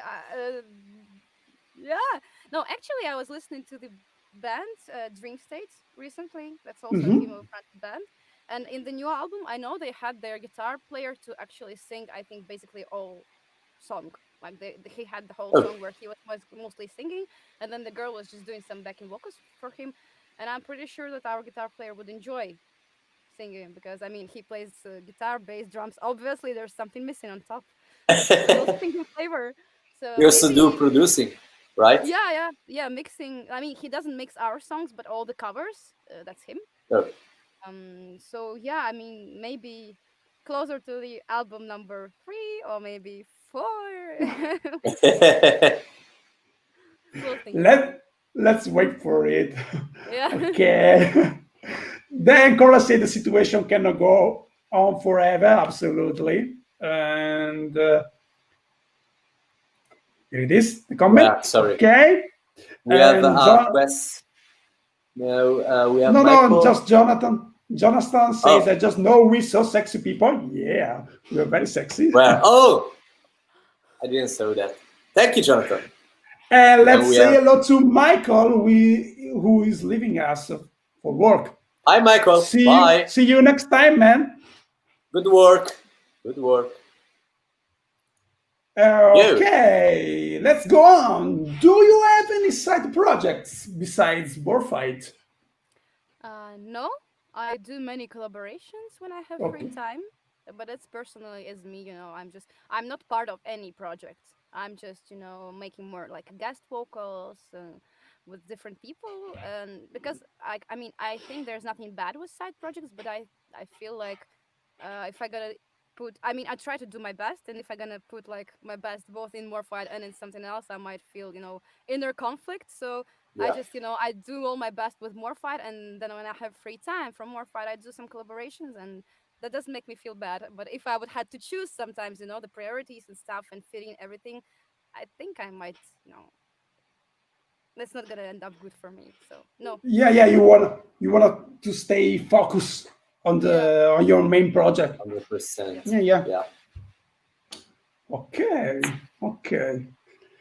S3: yeah. No, actually, I was listening to the band Dream States recently. That's also a
S1: Hmm.
S3: female-fronted band. And in the new album, I know they had their guitar player to actually sing, I think, basically all song. Like he had the whole
S4: Oh,
S3: song where he was mostly singing, and then the girl was just doing some backing vocals for him. And I'm pretty sure that our guitar player would enjoy singing because I mean he plays guitar, bass, drums. Obviously, there's something missing on top. It's a little singing flavor. So
S4: you also do
S3: maybe,
S4: producing, right?
S3: yeah, mixing. I mean, he doesn't mix our songs, but all the covers, that's him.
S4: Oh.
S3: So yeah, I mean, maybe closer to the album number 3 or maybe 4. We'll think about it.
S1: Let's wait for it.
S3: Yeah.
S1: Okay. Then Cora said the situation cannot go on forever, absolutely. And here it is, the comment.
S4: Yeah, sorry.
S1: Okay.
S4: We have
S1: And
S4: a quest. No, we have
S1: no,
S4: Michael.
S1: just Jonathan. Jonathan says,
S4: Oh.
S1: I just know we so sexy people. Yeah, we're very sexy.
S4: Where? Oh, I didn't saw that. Thank you, Jonathan.
S1: And let's
S4: we
S1: say
S4: have-
S1: hello to Michael, who is leaving us for work.
S4: Hi, Michael. Bye.
S1: See you next time, man.
S4: Good work. Good work.
S1: Okay, let's go on. Do you have any side projects besides MORPHIDE?
S3: No, I do many collaborations when I have free
S1: Okay.
S3: time, but it's personally is me. I'm not part of any project. I'm just making more like guest vocals with different people, and because I mean I think there's nothing bad with side projects, but I feel like if I gotta put I mean I try to do my best, and if I gonna put like my best both in Morphied and in something else, I might feel inner conflict. So I
S4: Yeah.
S3: just I do all my best with Morphied, and then when I have free time from Morphied, I do some collaborations, and that doesn't make me feel bad. But if I would had to choose sometimes, the priorities and stuff and fitting everything, I think I might, that's not gonna end up good for me. So no.
S1: Yeah. You wanna to stay focused on
S3: Yeah.
S1: on your main project.
S4: 100%.
S3: Yes.
S1: Yeah.
S4: Yeah.
S1: Okay.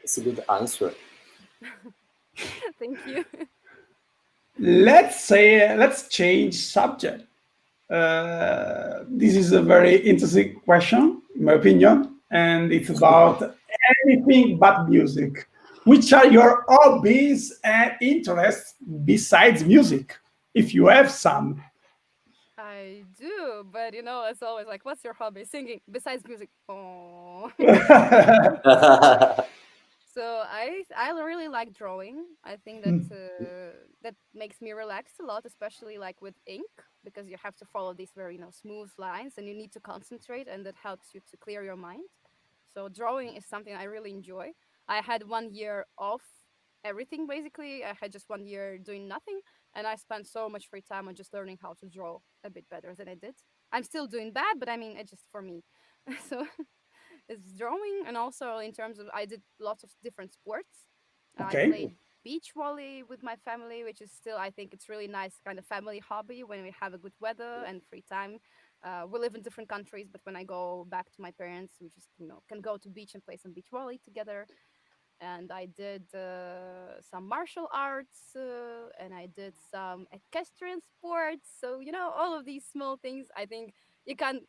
S4: It's a good answer.
S3: Thank you.
S1: Let's change subject. This is a very interesting question, in my opinion, and it's about anything but music. Which are your hobbies and interests besides music, if you have some?
S3: I do, but it's always like, what's your hobby? Singing, besides music. Oh. So I really like drawing. I think that that makes me relax a lot, especially like with ink, because you have to follow these very smooth lines, and you need to concentrate, and that helps you to clear your mind. So drawing is something I really enjoy. I had 1 year off everything basically. I had just 1 year doing nothing, and I spent so much free time on just learning how to draw a bit better than I did. I'm still doing bad, but I mean, it's just for me. So it's drawing, and also in terms of I did lots of different sports. I
S1: Okay.
S3: played beach volley with my family, which is still I think it's really nice kind of family hobby when we have a good weather and free time. We live in different countries, but when I go back to my parents, we just can go to beach and play some beach volley together. And I did some martial arts, and I did some equestrian sports. So all of these small things. I think you can.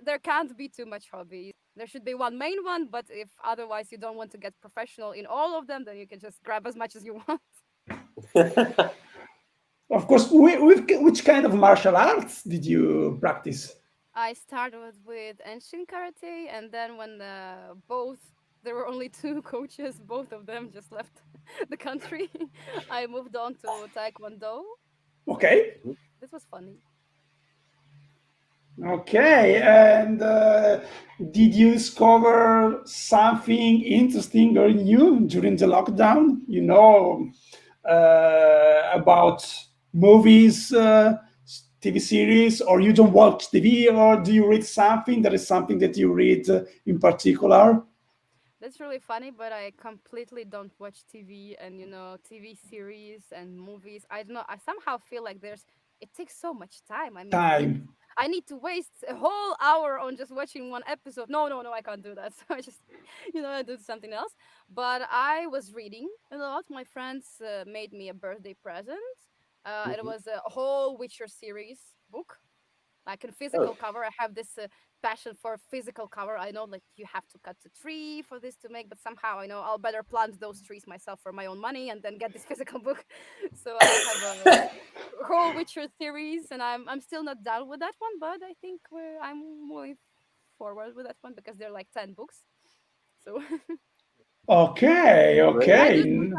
S3: There can't be too much hobbies. There should be one main one, but if otherwise you don't want to get professional in all of them, then you can just grab as much as you want.
S1: Of course, which kind of martial arts did you practice?
S3: I started with ancient karate, and then when both there were only two coaches, both of them just left the country. I moved on to taekwondo.
S1: Okay.
S3: This was funny.
S1: Okay. And did you discover something interesting or new during the lockdown? About movies, TV series, or you don't watch TV, or do you read something? There is something that you read in particular?
S3: That's really funny, but I completely don't watch TV and TV series and movies. I don't know. I somehow feel like it takes so much time. I mean,
S1: Time.
S3: I need to waste a whole hour on just watching one episode. No, no, no, I can't do that. So I just, I do something else. But I was reading a lot. My friends made me a birthday present. It
S4: Mhm.
S3: was a whole Witcher series book, like in
S4: Oh,
S3: physical cover. I have this passion for physical cover. I know like you have to cut the tree for this to make, but somehow I know I'll better plant those trees myself for my own money and then get this physical book. So I have a whole Witcher series, and I'm still not done with that one, but I think I'm moving forward with that one because they're like 10 books. So
S1: Okay,
S4: great.
S3: I
S1: okay.
S3: do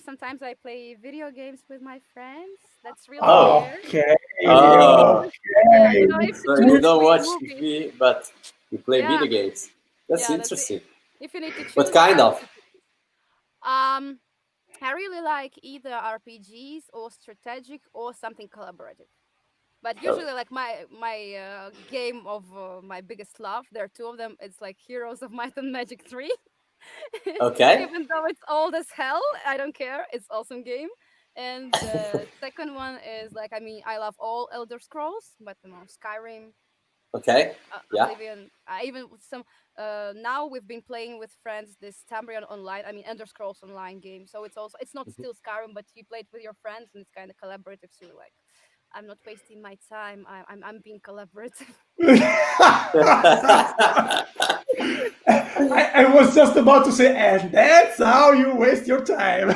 S3: sometimes I play video games with my friends. That's really
S4: Oh,
S3: rare.
S1: Okay,
S4: oh.
S3: Yeah,
S1: okay.
S3: if you
S4: So you
S3: choose
S4: don't
S3: between
S4: watch
S3: movies,
S4: TV, but you play
S3: yeah,
S4: video games. That's
S3: yeah, that's it.
S4: interesting.
S3: If you need to
S4: What
S3: choose,
S4: kind
S3: I
S4: of?
S3: need to choose. Um, I really like either RPGs or strategic or something collaborative. But
S4: Oh,
S3: usually, like my game of my biggest love, there are two of them. It's like Heroes of Might and Magic 3.
S4: okay.
S3: Even though it's old as hell, I don't care. It's awesome game. And the second one is like, I mean, I love all Elder Scrolls, but Skyrim,
S4: Okay. Yeah.
S3: Oblivion. Even with some. Now we've been playing with friends this Tambrian Online. I mean, Elder Scrolls Online game. So it's not still Skyrim, but you play it with your friends, and it's kind of collaborative. So you're like, I'm not wasting my time. I'm being collaborative.
S1: I was just about to say, and that's how you waste your time.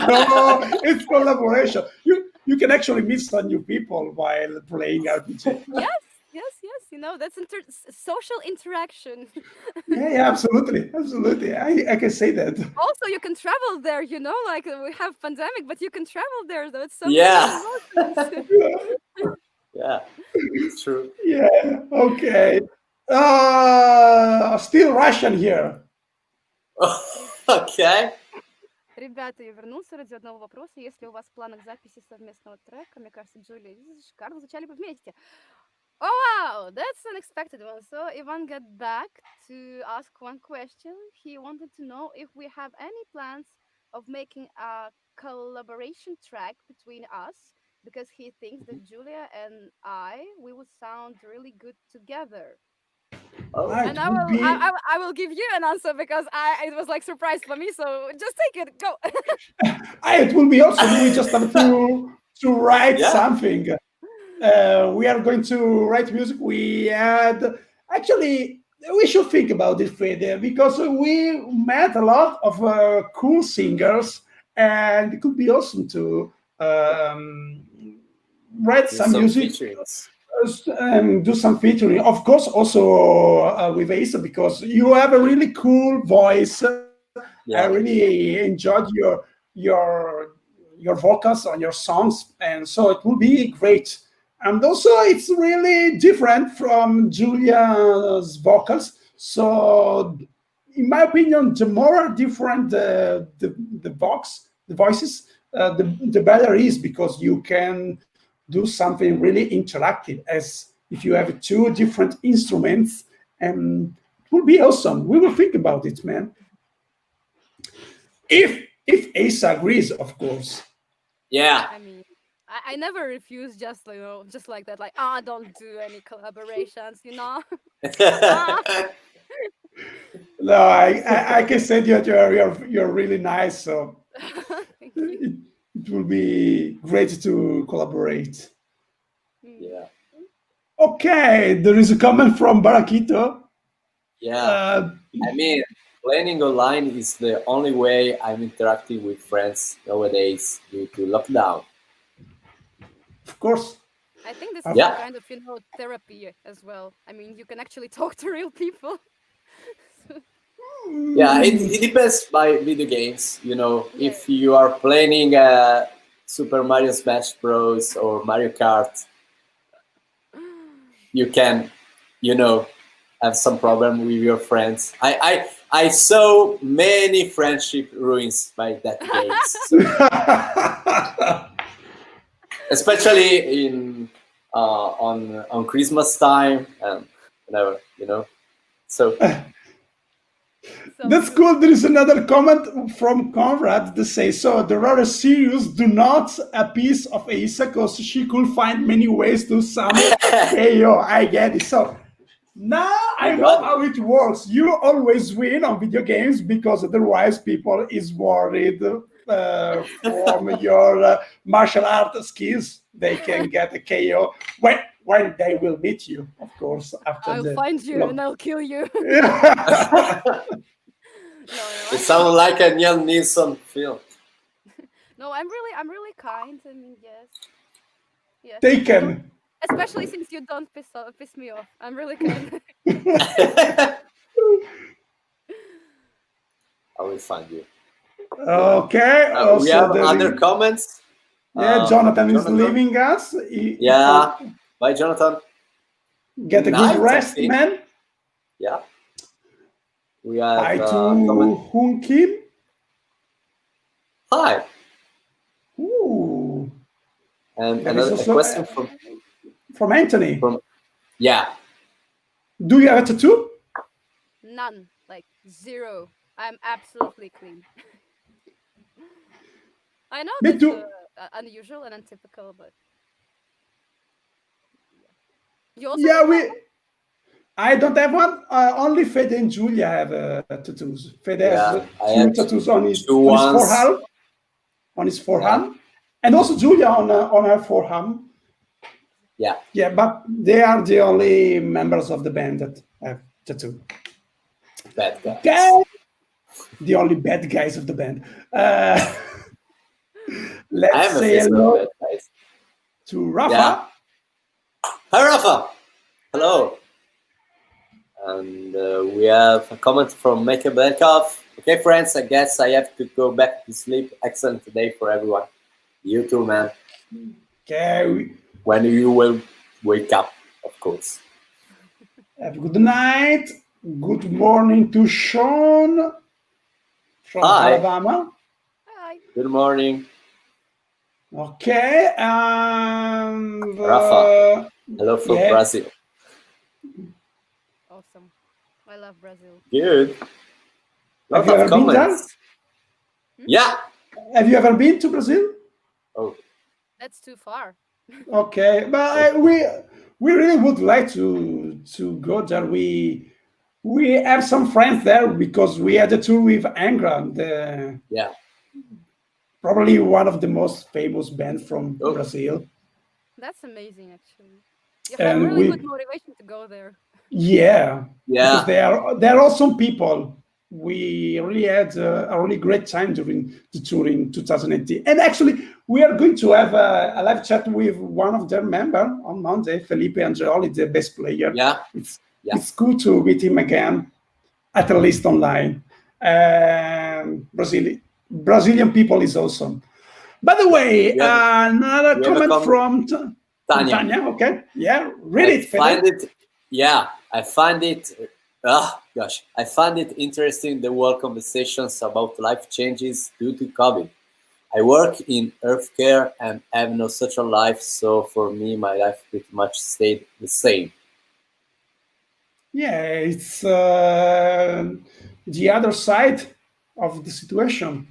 S1: No, it's collaboration. You can actually meet some new people while playing RPG.
S3: Yes, yes, yes. That's social interaction.
S1: Yeah, yeah, absolutely, absolutely. I can say that.
S3: Also, you can travel there. Like we have pandemic, but you can travel there. Though it's so many
S4: Yeah.
S3: emotions.
S4: Yeah. It's true.
S1: Yeah. Okay. Still Russian here.
S4: Okay.
S3: Ребята, я вернулся ради одного вопроса. Если у вас в планах записи совместного трека, мне кажется, Джулия и Лиза шикарно звучали бы вместе. Oh wow, that's unexpected one. So Ivan got back to ask one question. He wanted to know if we have any plans of making a collaboration track between us because he thinks that Julia and we would sound really good together.
S4: Oh,
S3: And
S1: It would be
S3: I will give you an answer because it was like surprise for me. So just take it, go.
S1: it will be awesome. We just have to write
S4: yeah.
S1: something. We are going to write music. We had actually we should think about this further because we met a lot of cool singers, and it could be awesome to write
S4: Do
S1: some
S4: some
S1: music
S4: featurings.
S1: and do some featuring. Of course, also with Asa because you have a really cool voice. I
S4: Yeah.
S1: really enjoyed your vocals on your songs, and so it will be great. And also, it's really different from Julia's vocals. So, in my opinion, the more different the voices, the better it is because you can do something really interactive. As if you have two different instruments, and it will be awesome. We will think about it, man. If Asa agrees, of course.
S4: Yeah.
S3: I mean, I never refuse just like that. Like, don't do any collaborations. Ah,
S1: No, I can say that you're really nice. So
S3: thank you.
S1: it will be great to collaborate.
S3: Mm.
S4: Yeah.
S1: Okay, there is a comment from Barakito.
S4: Yeah.
S1: Uh,
S4: I mean, playing online is the only way I'm interacting with friends nowadays due to lockdown.
S1: of course.
S3: I think this is
S1: Of-
S3: a
S4: Yeah.
S3: kind of therapy as well. I mean, you can actually talk to real people.
S4: Yeah, it depends by video games.
S3: Yeah.
S4: If you are playing Super Mario Smash Bros. Or Mario Kart, you can, have some problem with your friends. I saw many friendship ruins by that games, especially on Christmas time and whatever. So
S3: So
S1: That's
S3: good.
S1: cool. There is another comment from Conrad that says, so the rather serious do not a piece of Asa because she could find many ways to sum KO. I get it. So now
S4: You
S1: I know
S4: got it.
S1: how it works. You always win on video games because otherwise people is worried from your martial art skills. They can get a KO when they will beat you, of course, after
S3: I'll
S1: the
S3: find you and I'll kill you. No,
S4: It sounds like a Liam Neeson film.
S3: no, I'm really kind. I mean, yes, yes.
S1: Taken.
S3: Especially since you don't piss me off. I'm really kind.
S4: I will find you.
S1: Okay.
S4: We
S1: Also,
S4: have
S1: there
S4: other
S1: is,
S4: comments.
S1: yeah,
S4: From
S1: Jonathan is
S4: Jonathan.
S1: leaving us.
S4: Yeah. Bye, Jonathan.
S1: Get a
S4: Night,
S1: good
S4: I
S1: rest,
S4: think.
S1: man.
S4: Yeah. We have
S1: Bye to
S4: comment.
S1: Hun Kim.
S4: Hi.
S1: Ooh.
S4: And
S1: There is
S4: a
S1: also
S4: question
S1: from Anthony.
S4: Yeah.
S1: Do you have a tattoo?
S3: None, like zero. I'm absolutely clean. I know
S1: Me
S3: that's
S1: too.
S3: unusual and untypical, but you also
S1: Yeah,
S3: don't have one?
S1: I don't have one. Only Fede and Julia have tattoos. Fede has
S4: Yeah. I
S1: two
S4: have
S1: tattoos on his
S4: two ones.
S1: forearm, and also Julia on her forearm.
S4: Yeah.
S1: Yeah, but they are the only members of the band that have tattoo.
S4: Bad guys.
S1: Okay. The only bad guys of the band.
S4: I
S1: Let's
S4: have a
S1: say
S4: face for
S1: hello
S4: bad guys.
S1: to Rafa.
S4: Yeah. Hi, Rafa. Hello. And we have a comment from Mika Belkov. Okay, friends, I guess I have to go back to sleep. Excellent day for everyone. You too, man.
S1: Okay.
S4: When you will wake up, of course.
S1: Have a good night. Good morning to Sean from
S4: Hi.
S1: Alabama.
S3: Hi.
S4: Good morning.
S1: Okay. And
S4: Rafa. Hello from
S1: yeah.
S4: Brazil.
S3: Awesome. I love Brazil.
S4: Good.
S1: Have
S4: Lot
S1: you
S4: of
S1: ever been there?
S4: comments. Yeah.
S1: Have you ever been to Brazil?
S4: Oh,
S3: That's too far.
S1: Okay, but we really would like to go there. We have some friends there because we had a tour with Angra,
S4: yeah.
S1: probably one of the most famous bands from Brazil.
S3: That's amazing, actually. You have
S1: And
S3: really good motivation to go there.
S1: Yeah,
S4: Yeah.
S1: because they are awesome people. We really had a really great time during the tour in 2018. And actually, we are going to have a live chat with one of their members on Monday, Felipe Andreoli, the best player.
S4: Yeah.
S1: It's cool to meet him again, at least online. Brazilian people is awesome. By the way, another comment from Tanya. Okay, yeah, read it.
S4: I find it. I find it interesting the world conversations about life changes due to COVID. I work in healthcare and have no social life, so for me, my life pretty much stayed the same.
S1: Yeah, it's the other side of the situation.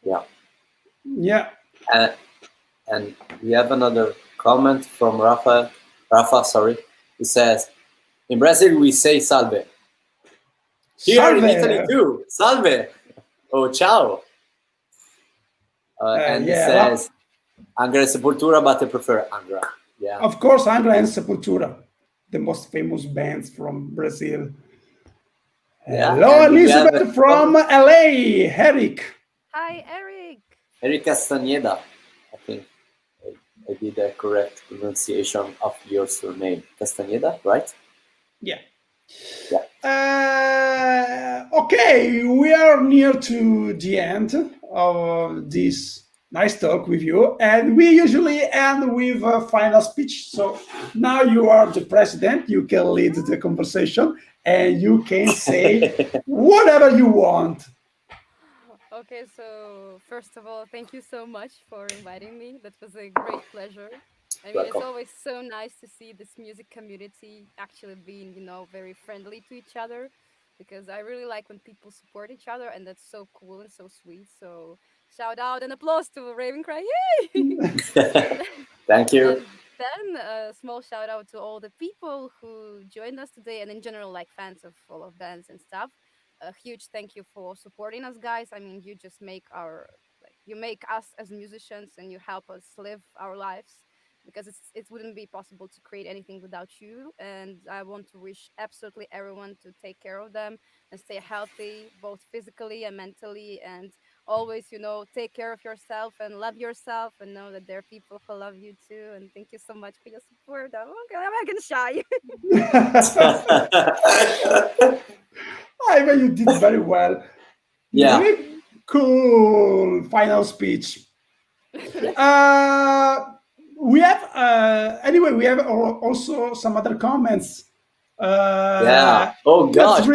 S4: Yeah.
S1: Yeah.
S4: And we have another comment from Rafa. Sorry. He says, in Brazil, we say salve. Here in Italy, too. Salve. Oh, ciao. And he says, Angra and Sepultura, but I prefer Angra. Yeah.
S1: Of course, Angra and Sepultura, the most famous bands from Brazil.
S4: Yeah,
S1: hello, Elizabeth from LA. Eric.
S3: Hi, Eric.
S4: Eric Castaneda. I think I did the correct pronunciation of your surname. Castaneda, right?
S1: Yeah. Okay, we are near to the end of this nice talk with you, and we usually end with a final speech. So now you are the president, you can lead the conversation, and you can say whatever you want.
S3: Okay, so first of all, thank you so much for inviting me. That was a great pleasure. I mean, it's always so nice to see this music community actually being, very friendly to each other. because I really like when people support each other, and that's so cool and so sweet. So shout out and applause to Ravenscry. Yay!
S4: Thank you.
S3: And then a small shout out to all the people who joined us today, and in general, like fans of all of bands and stuff. A huge thank you for supporting us, guys. I mean, you just make our you make us as musicians, and you help us live our lives, because it wouldn't be possible to create anything without you. And I want to wish absolutely everyone to take care of them and stay healthy, both physically and mentally, and always, take care of yourself and love yourself, and know that there are people who love you too. And thank you so much for your support. I'm getting shy.
S1: I mean, you did very well.
S4: Yeah.
S1: Very cool final speech. We have anyway. We have also some other comments.
S4: Yeah. Oh gosh.
S1: That's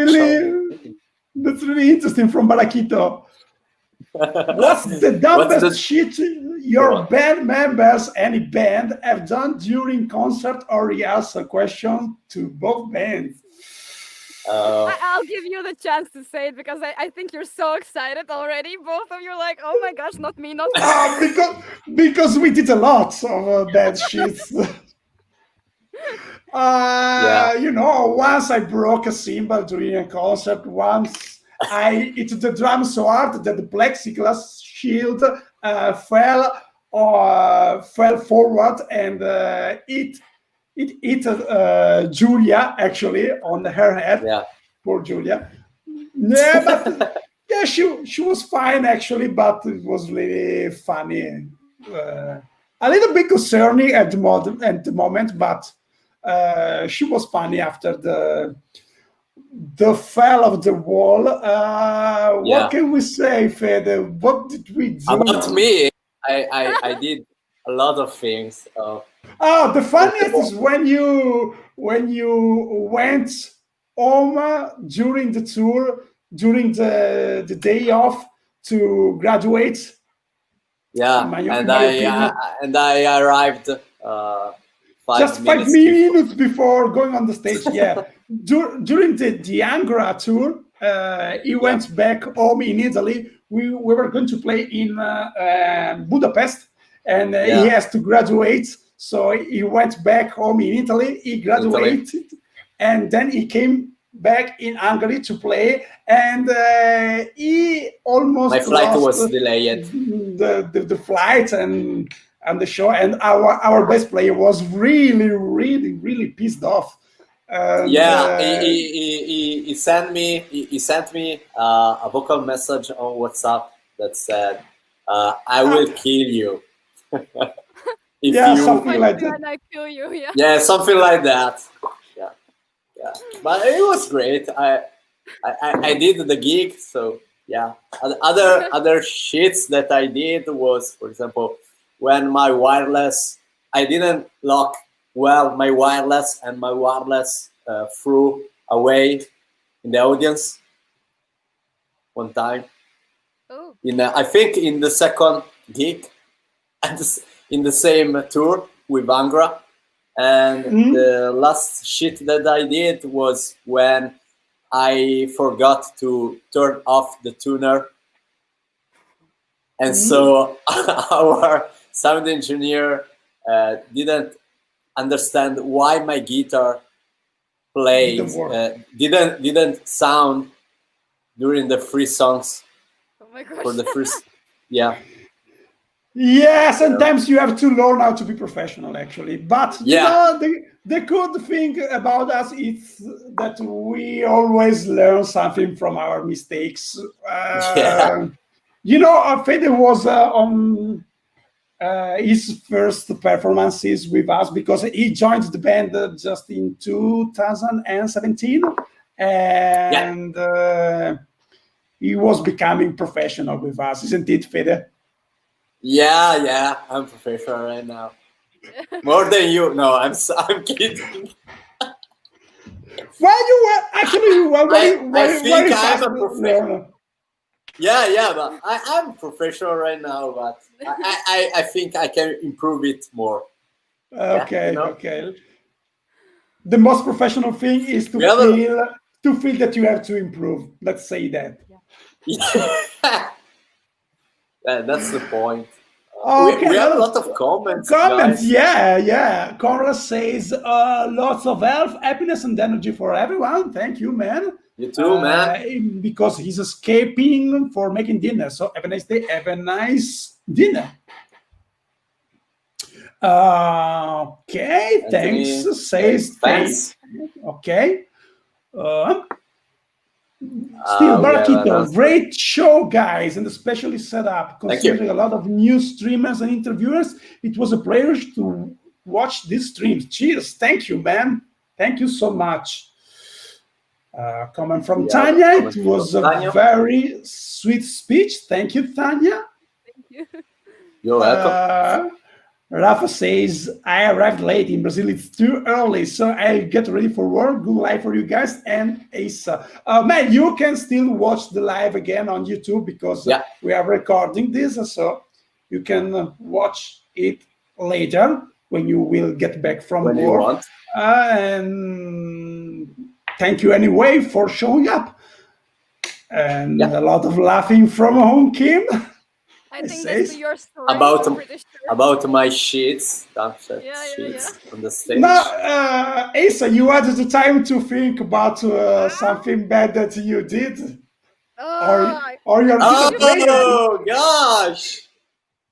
S1: really interesting from Barakito. What's the dumbest shit your band members, any band, have done during concert or rehearsal? Question to both bands.
S3: I'll give you the chance to say it, because I think you're so excited already. Both of you are like, oh my gosh, not me, not me.
S1: Because we did a lot of bad shits. Once I broke a cymbal during a concert. Once I hit the drum so hard that the plexiglass shield fell forward, and it hit Julia actually on her head.
S4: Yeah.
S1: Poor Julia. Yeah, but yeah, she was fine actually, but it was really funny. A little bit concerning at the moment, but she was funny after the fall of the wall. What can we say, Fede? What did we do?
S4: About me, I did a lot of things.
S1: The funniest is when you went home during the tour, during the day off to graduate.
S4: Yeah, and I arrived
S1: 5 minutes before going on the stage. Yeah, during the Angra tour, he went back home in Italy. We were going to play in Budapest, and he has to graduate. So he went back home in Italy. He graduated, and then he came back in Hungary to play. And he almost
S4: my flight was delayed.
S1: The flight and the show. And our bass player was really, really, really pissed off.
S4: He sent me a vocal message on WhatsApp that said, "I will kill you."
S1: Something like that.
S3: And I kill you.
S4: Yeah, something like that. Yeah. But it was great. I did the gig, so yeah. Other shits that I did was, for example, when my wireless, I didn't lock well my wireless, and my wireless flew away in the audience one time.
S3: Oh.
S4: I think in the second gig, and in the same tour with Angra. And the last shit that I did was when I forgot to turn off the tuner. And so our sound engineer didn't understand why my guitar played, didn't sound during the free songs.
S3: Oh my gosh.
S4: For the first, yeah.
S1: Yeah, sometimes you have to learn how to be professional, actually. But the good thing about us is that we always learn something from our mistakes. Fede was on his first performances with us because he joined the band just in 2017, and he was becoming professional with us, isn't it, Fede?
S4: Yeah, I'm professional right now. More than you. No, I'm kidding.
S1: Well, you were actually
S4: I think I'm a professional. Yeah, but I'm professional right now, but I think I can improve it more.
S1: Okay. The most professional thing is to feel to feel that you have to improve. Let's say that.
S4: Yeah. That's the point.
S1: Okay,
S4: we have a lot of comments.
S1: Comments,
S4: Guys.
S1: yeah. Conrad says lots of health, happiness, and energy for everyone. Thank you, man.
S4: You too, man.
S1: Because he's escaping for making dinner. So have a nice day. Have a nice dinner. Okay,
S4: Anthony
S1: thanks. Says
S4: thanks.
S1: Okay. Still, Barakito, great show, guys, and especially set up. Considering a lot of new streamers and interviewers, it was a pleasure to watch these streams. Cheers. Thank you, man. Thank you so much. Comment from Tanya. It was a very sweet speech. Thank you, Tanya.
S3: Thank you.
S4: You're welcome.
S1: Rafa says, I arrived late in Brazil. It's too early, so I'll get ready for work. Good life for you guys. And Asa. Man, you can still watch the live again on YouTube because we are recording this. So you can watch it later when you will get back from work.
S4: You want.
S1: And thank you anyway for showing up. And a lot of laughing from home, Kim.
S3: I think that's your story.
S4: About my sheets, sheets on the stage.
S1: No, Asa, you had the time to think about something bad that you did, or you're.
S4: Oh gosh!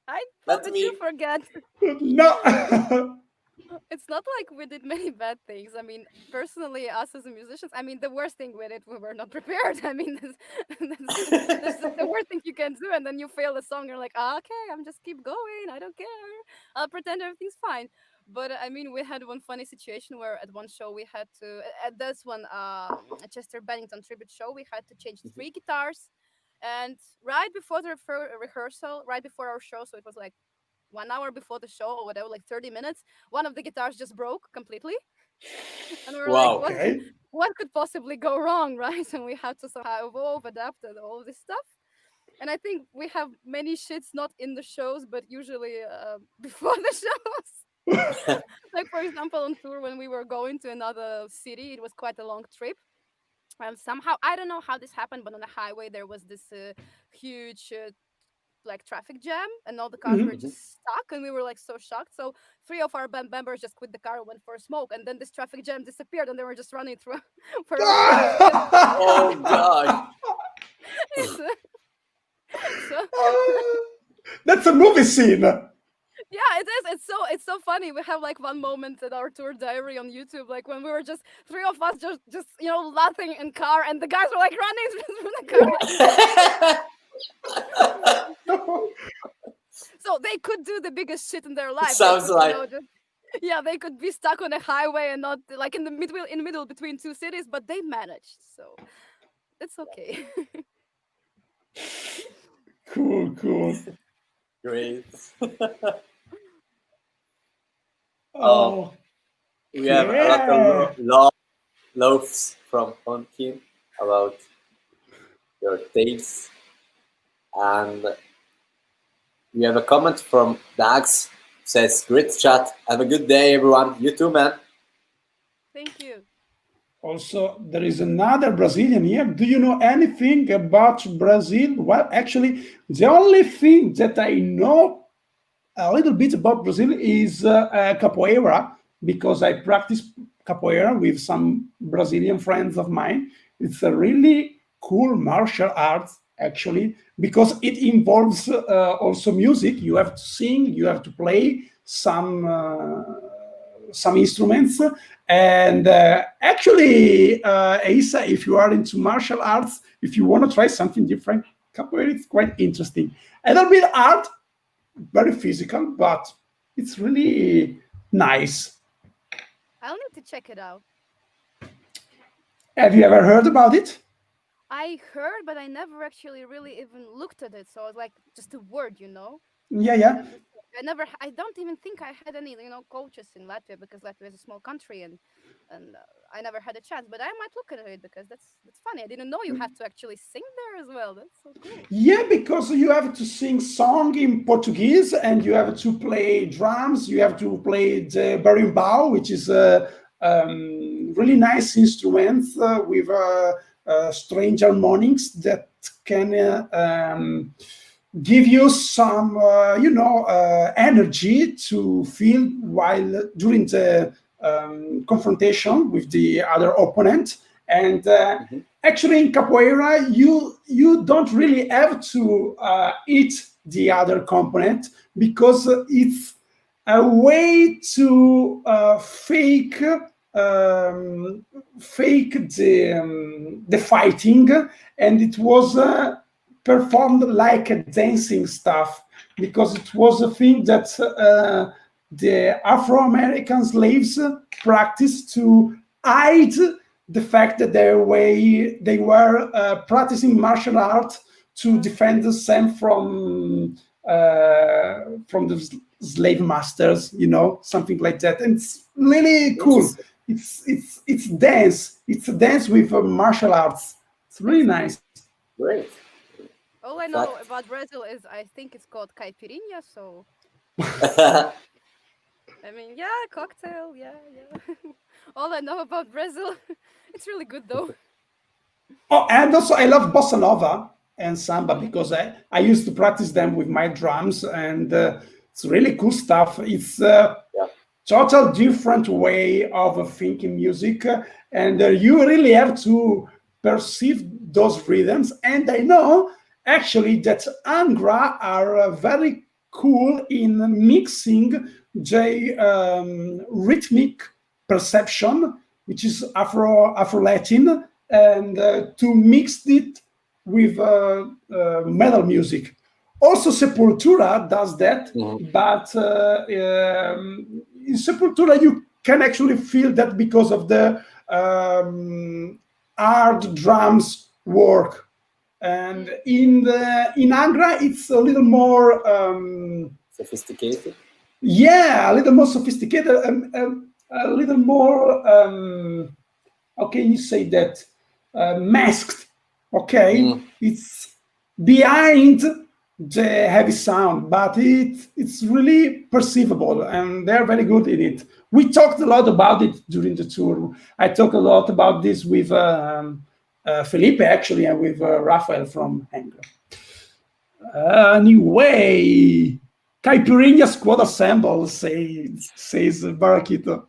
S3: I thought that you forget.
S1: No.
S3: It's not like we did many bad things. I mean, personally, us as musicians, I mean, the worst thing we did, we were not prepared. I mean, that's the worst thing you can do. And then you fail the song, you're like, okay, I'm just keep going. I don't care. I'll pretend everything's fine. But I mean, we had one funny situation where at one show we had to, at this one, Chester Bennington tribute show, we had to change 3 guitars. And right before the rehearsal, right before our show, so it was like 1 hour before the show or whatever, like 30 minutes, one of the guitars just broke completely. And we were like, what could possibly go wrong, right? And we had to somehow evolve, adapt, and all this stuff. And I think we have many shits not in the shows, but usually before the shows. Like, for example, on tour, when we were going to another city, it was quite a long trip. And somehow, I don't know how this happened, but on the highway, there was this huge like traffic jam, and all the cars were just stuck, and we were like so shocked. So 3 of our band members just quit the car and went for a smoke, and then this traffic jam disappeared, and they were just running through for
S4: oh god.
S1: That's a movie scene.
S3: Yeah, it is. It's so funny. We have like one moment in our tour diary on YouTube, like when we were just 3 of us just laughing in car, and the guys were like running through the car. So they could do the biggest shit in their life.
S4: Sounds like
S3: they could be stuck on a highway and not like in the middle between 2 cities, but they managed, so it's okay.
S1: Cool.
S4: Great. We have a lot of loves from Honkin about your takes. And we have a comment from Dax, says, great chat. Have a good day, everyone. You too, man.
S3: Thank you.
S1: Also, there is another Brazilian here. Do you know anything about Brazil? Well, actually, the only thing that I know a little bit about Brazil is capoeira, because I practice capoeira with some Brazilian friends of mine. It's a really cool martial arts, actually, because it involves also music. You have to sing, you have to play some instruments, and actually, Asa, if you are into martial arts, if you want to try something different, capoeira is quite interesting. A little bit art, very physical, but it's really nice.
S3: I'll need to check it out.
S1: Have you ever heard about it?
S3: I heard, but I never actually really even looked at it. So I was like, just a word,
S1: Yeah.
S3: I don't even think I had any, coaches in Latvia, because Latvia is a small country, and I never had a chance. But I might look at it, because that's funny. I didn't know you have to actually sing there as well. That's so cool.
S1: Yeah, because you have to sing song in Portuguese, and you have to play drums. You have to play the berimbau, which is really nice instruments with strange harmonics that can give you some, energy to feel while during the confrontation with the other opponent. And actually, in capoeira, you don't really have to hit the other component, because it's a way to fake the fighting, and it was performed like a dancing stuff, because it was a thing that the Afro-American slaves practiced to hide the fact that they were practicing martial art to defend themselves from the slave masters, something like that. And it's really cool. It's dance. It's a dance with martial arts. It's really nice.
S4: Great.
S3: All I know about Brazil is I think it's called caipirinha. So I mean, yeah, cocktail, yeah. All I know about Brazil. It's really good though.
S1: Oh, and also I love bossa nova and samba, because I used to practice them with my drums, and it's really cool stuff. It's total different way of thinking music, and you really have to perceive those rhythms. And I know actually that Angra are very cool in mixing the rhythmic perception, which is Afro-Latin, and to mix it with metal music. Also, Sepultura does that, but in Sepultura you can actually feel that because of the hard drums work. And in Angra, it's a little more
S4: sophisticated.
S1: Yeah, a little more sophisticated, a little more. How can you say that? Masked. Okay, it's behind the heavy sound, but it's really perceivable, and they're very good in it. We talked a lot about it during the tour. I talked a lot about this with Felipe, actually, and with Rafael from Angra. Anyway, Caipirinha Squad Assemble, says Baraquito.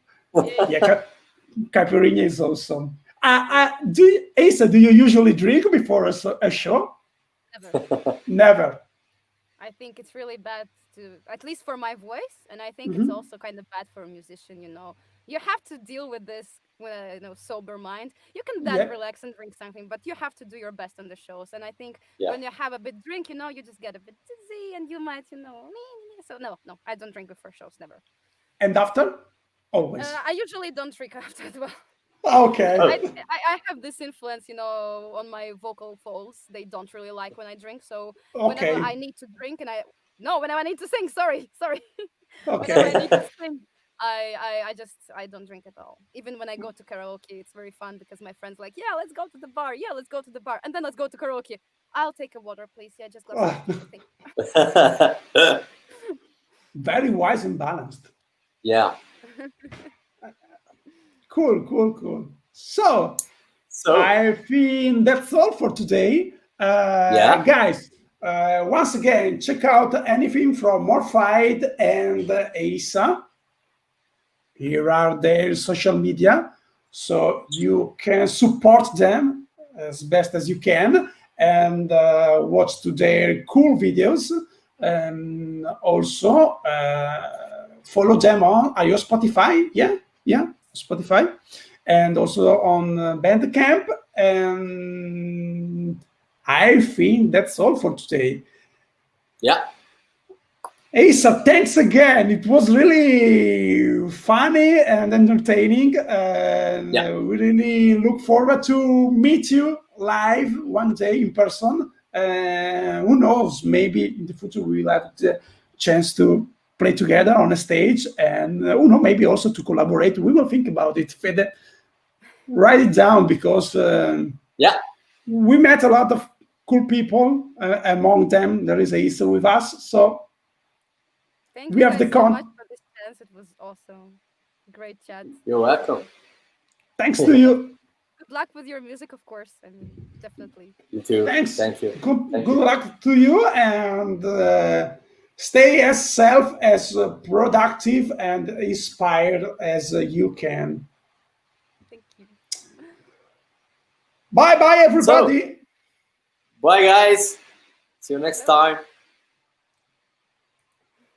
S1: Yeah, Caipirinha is awesome. Asa, do you usually drink before a show?
S3: Never.
S1: Never.
S3: I think it's really bad at least for my voice, and I think it's also kind of bad for a musician. You have to deal with this with a sober mind. You can then relax and drink something, but you have to do your best on the shows. And I think when you have a bit drink, you just get a bit dizzy, and you might, So no, I don't drink before shows, never.
S1: And after? Always.
S3: I usually don't drink after as well.
S1: Okay.
S3: I have this influence, on my vocal folds. They don't really like when I drink. So whenever I need to drink whenever I need to sing, sorry.
S1: Okay.
S3: Whenever I need to sing, I don't drink at all. Even when I go to karaoke, it's very fun because my friends like, yeah, let's go to the bar. Yeah, let's go to the bar. And then let's go to karaoke. I'll take a water, please. Yeah, just glass of water.
S1: Very wise and balanced.
S4: Yeah.
S1: Cool. So I think that's all for today. Guys, once again, check out anything from MORPHIDE and Asa. Here are their social media, so you can support them as best as you can and watch to their cool videos. And also follow them on Spotify. Yeah, Spotify, and also on Bandcamp. And I think that's all for today.
S4: Yeah.
S1: Asa, thanks again. It was really funny and entertaining. And we really look forward to meet you live one day in person. Who knows? Maybe in the future we will have the chance to play together on a stage, and maybe also to collaborate. We will think about it. Fede, write it down, because we met a lot of cool people. Among them, there is Asa with us. So
S3: thank
S1: we
S3: you
S1: have
S3: guys so much for this chance. It was awesome. Great chat.
S4: You're welcome.
S1: Thanks to you.
S3: Good luck with your music, of course. I mean, definitely.
S4: You too.
S1: Thanks.
S4: Thank you.
S1: Good luck to you, and stay as productive and inspired as you can.
S3: Thank you.
S1: Bye, everybody.
S4: Bye, guys. See you next time.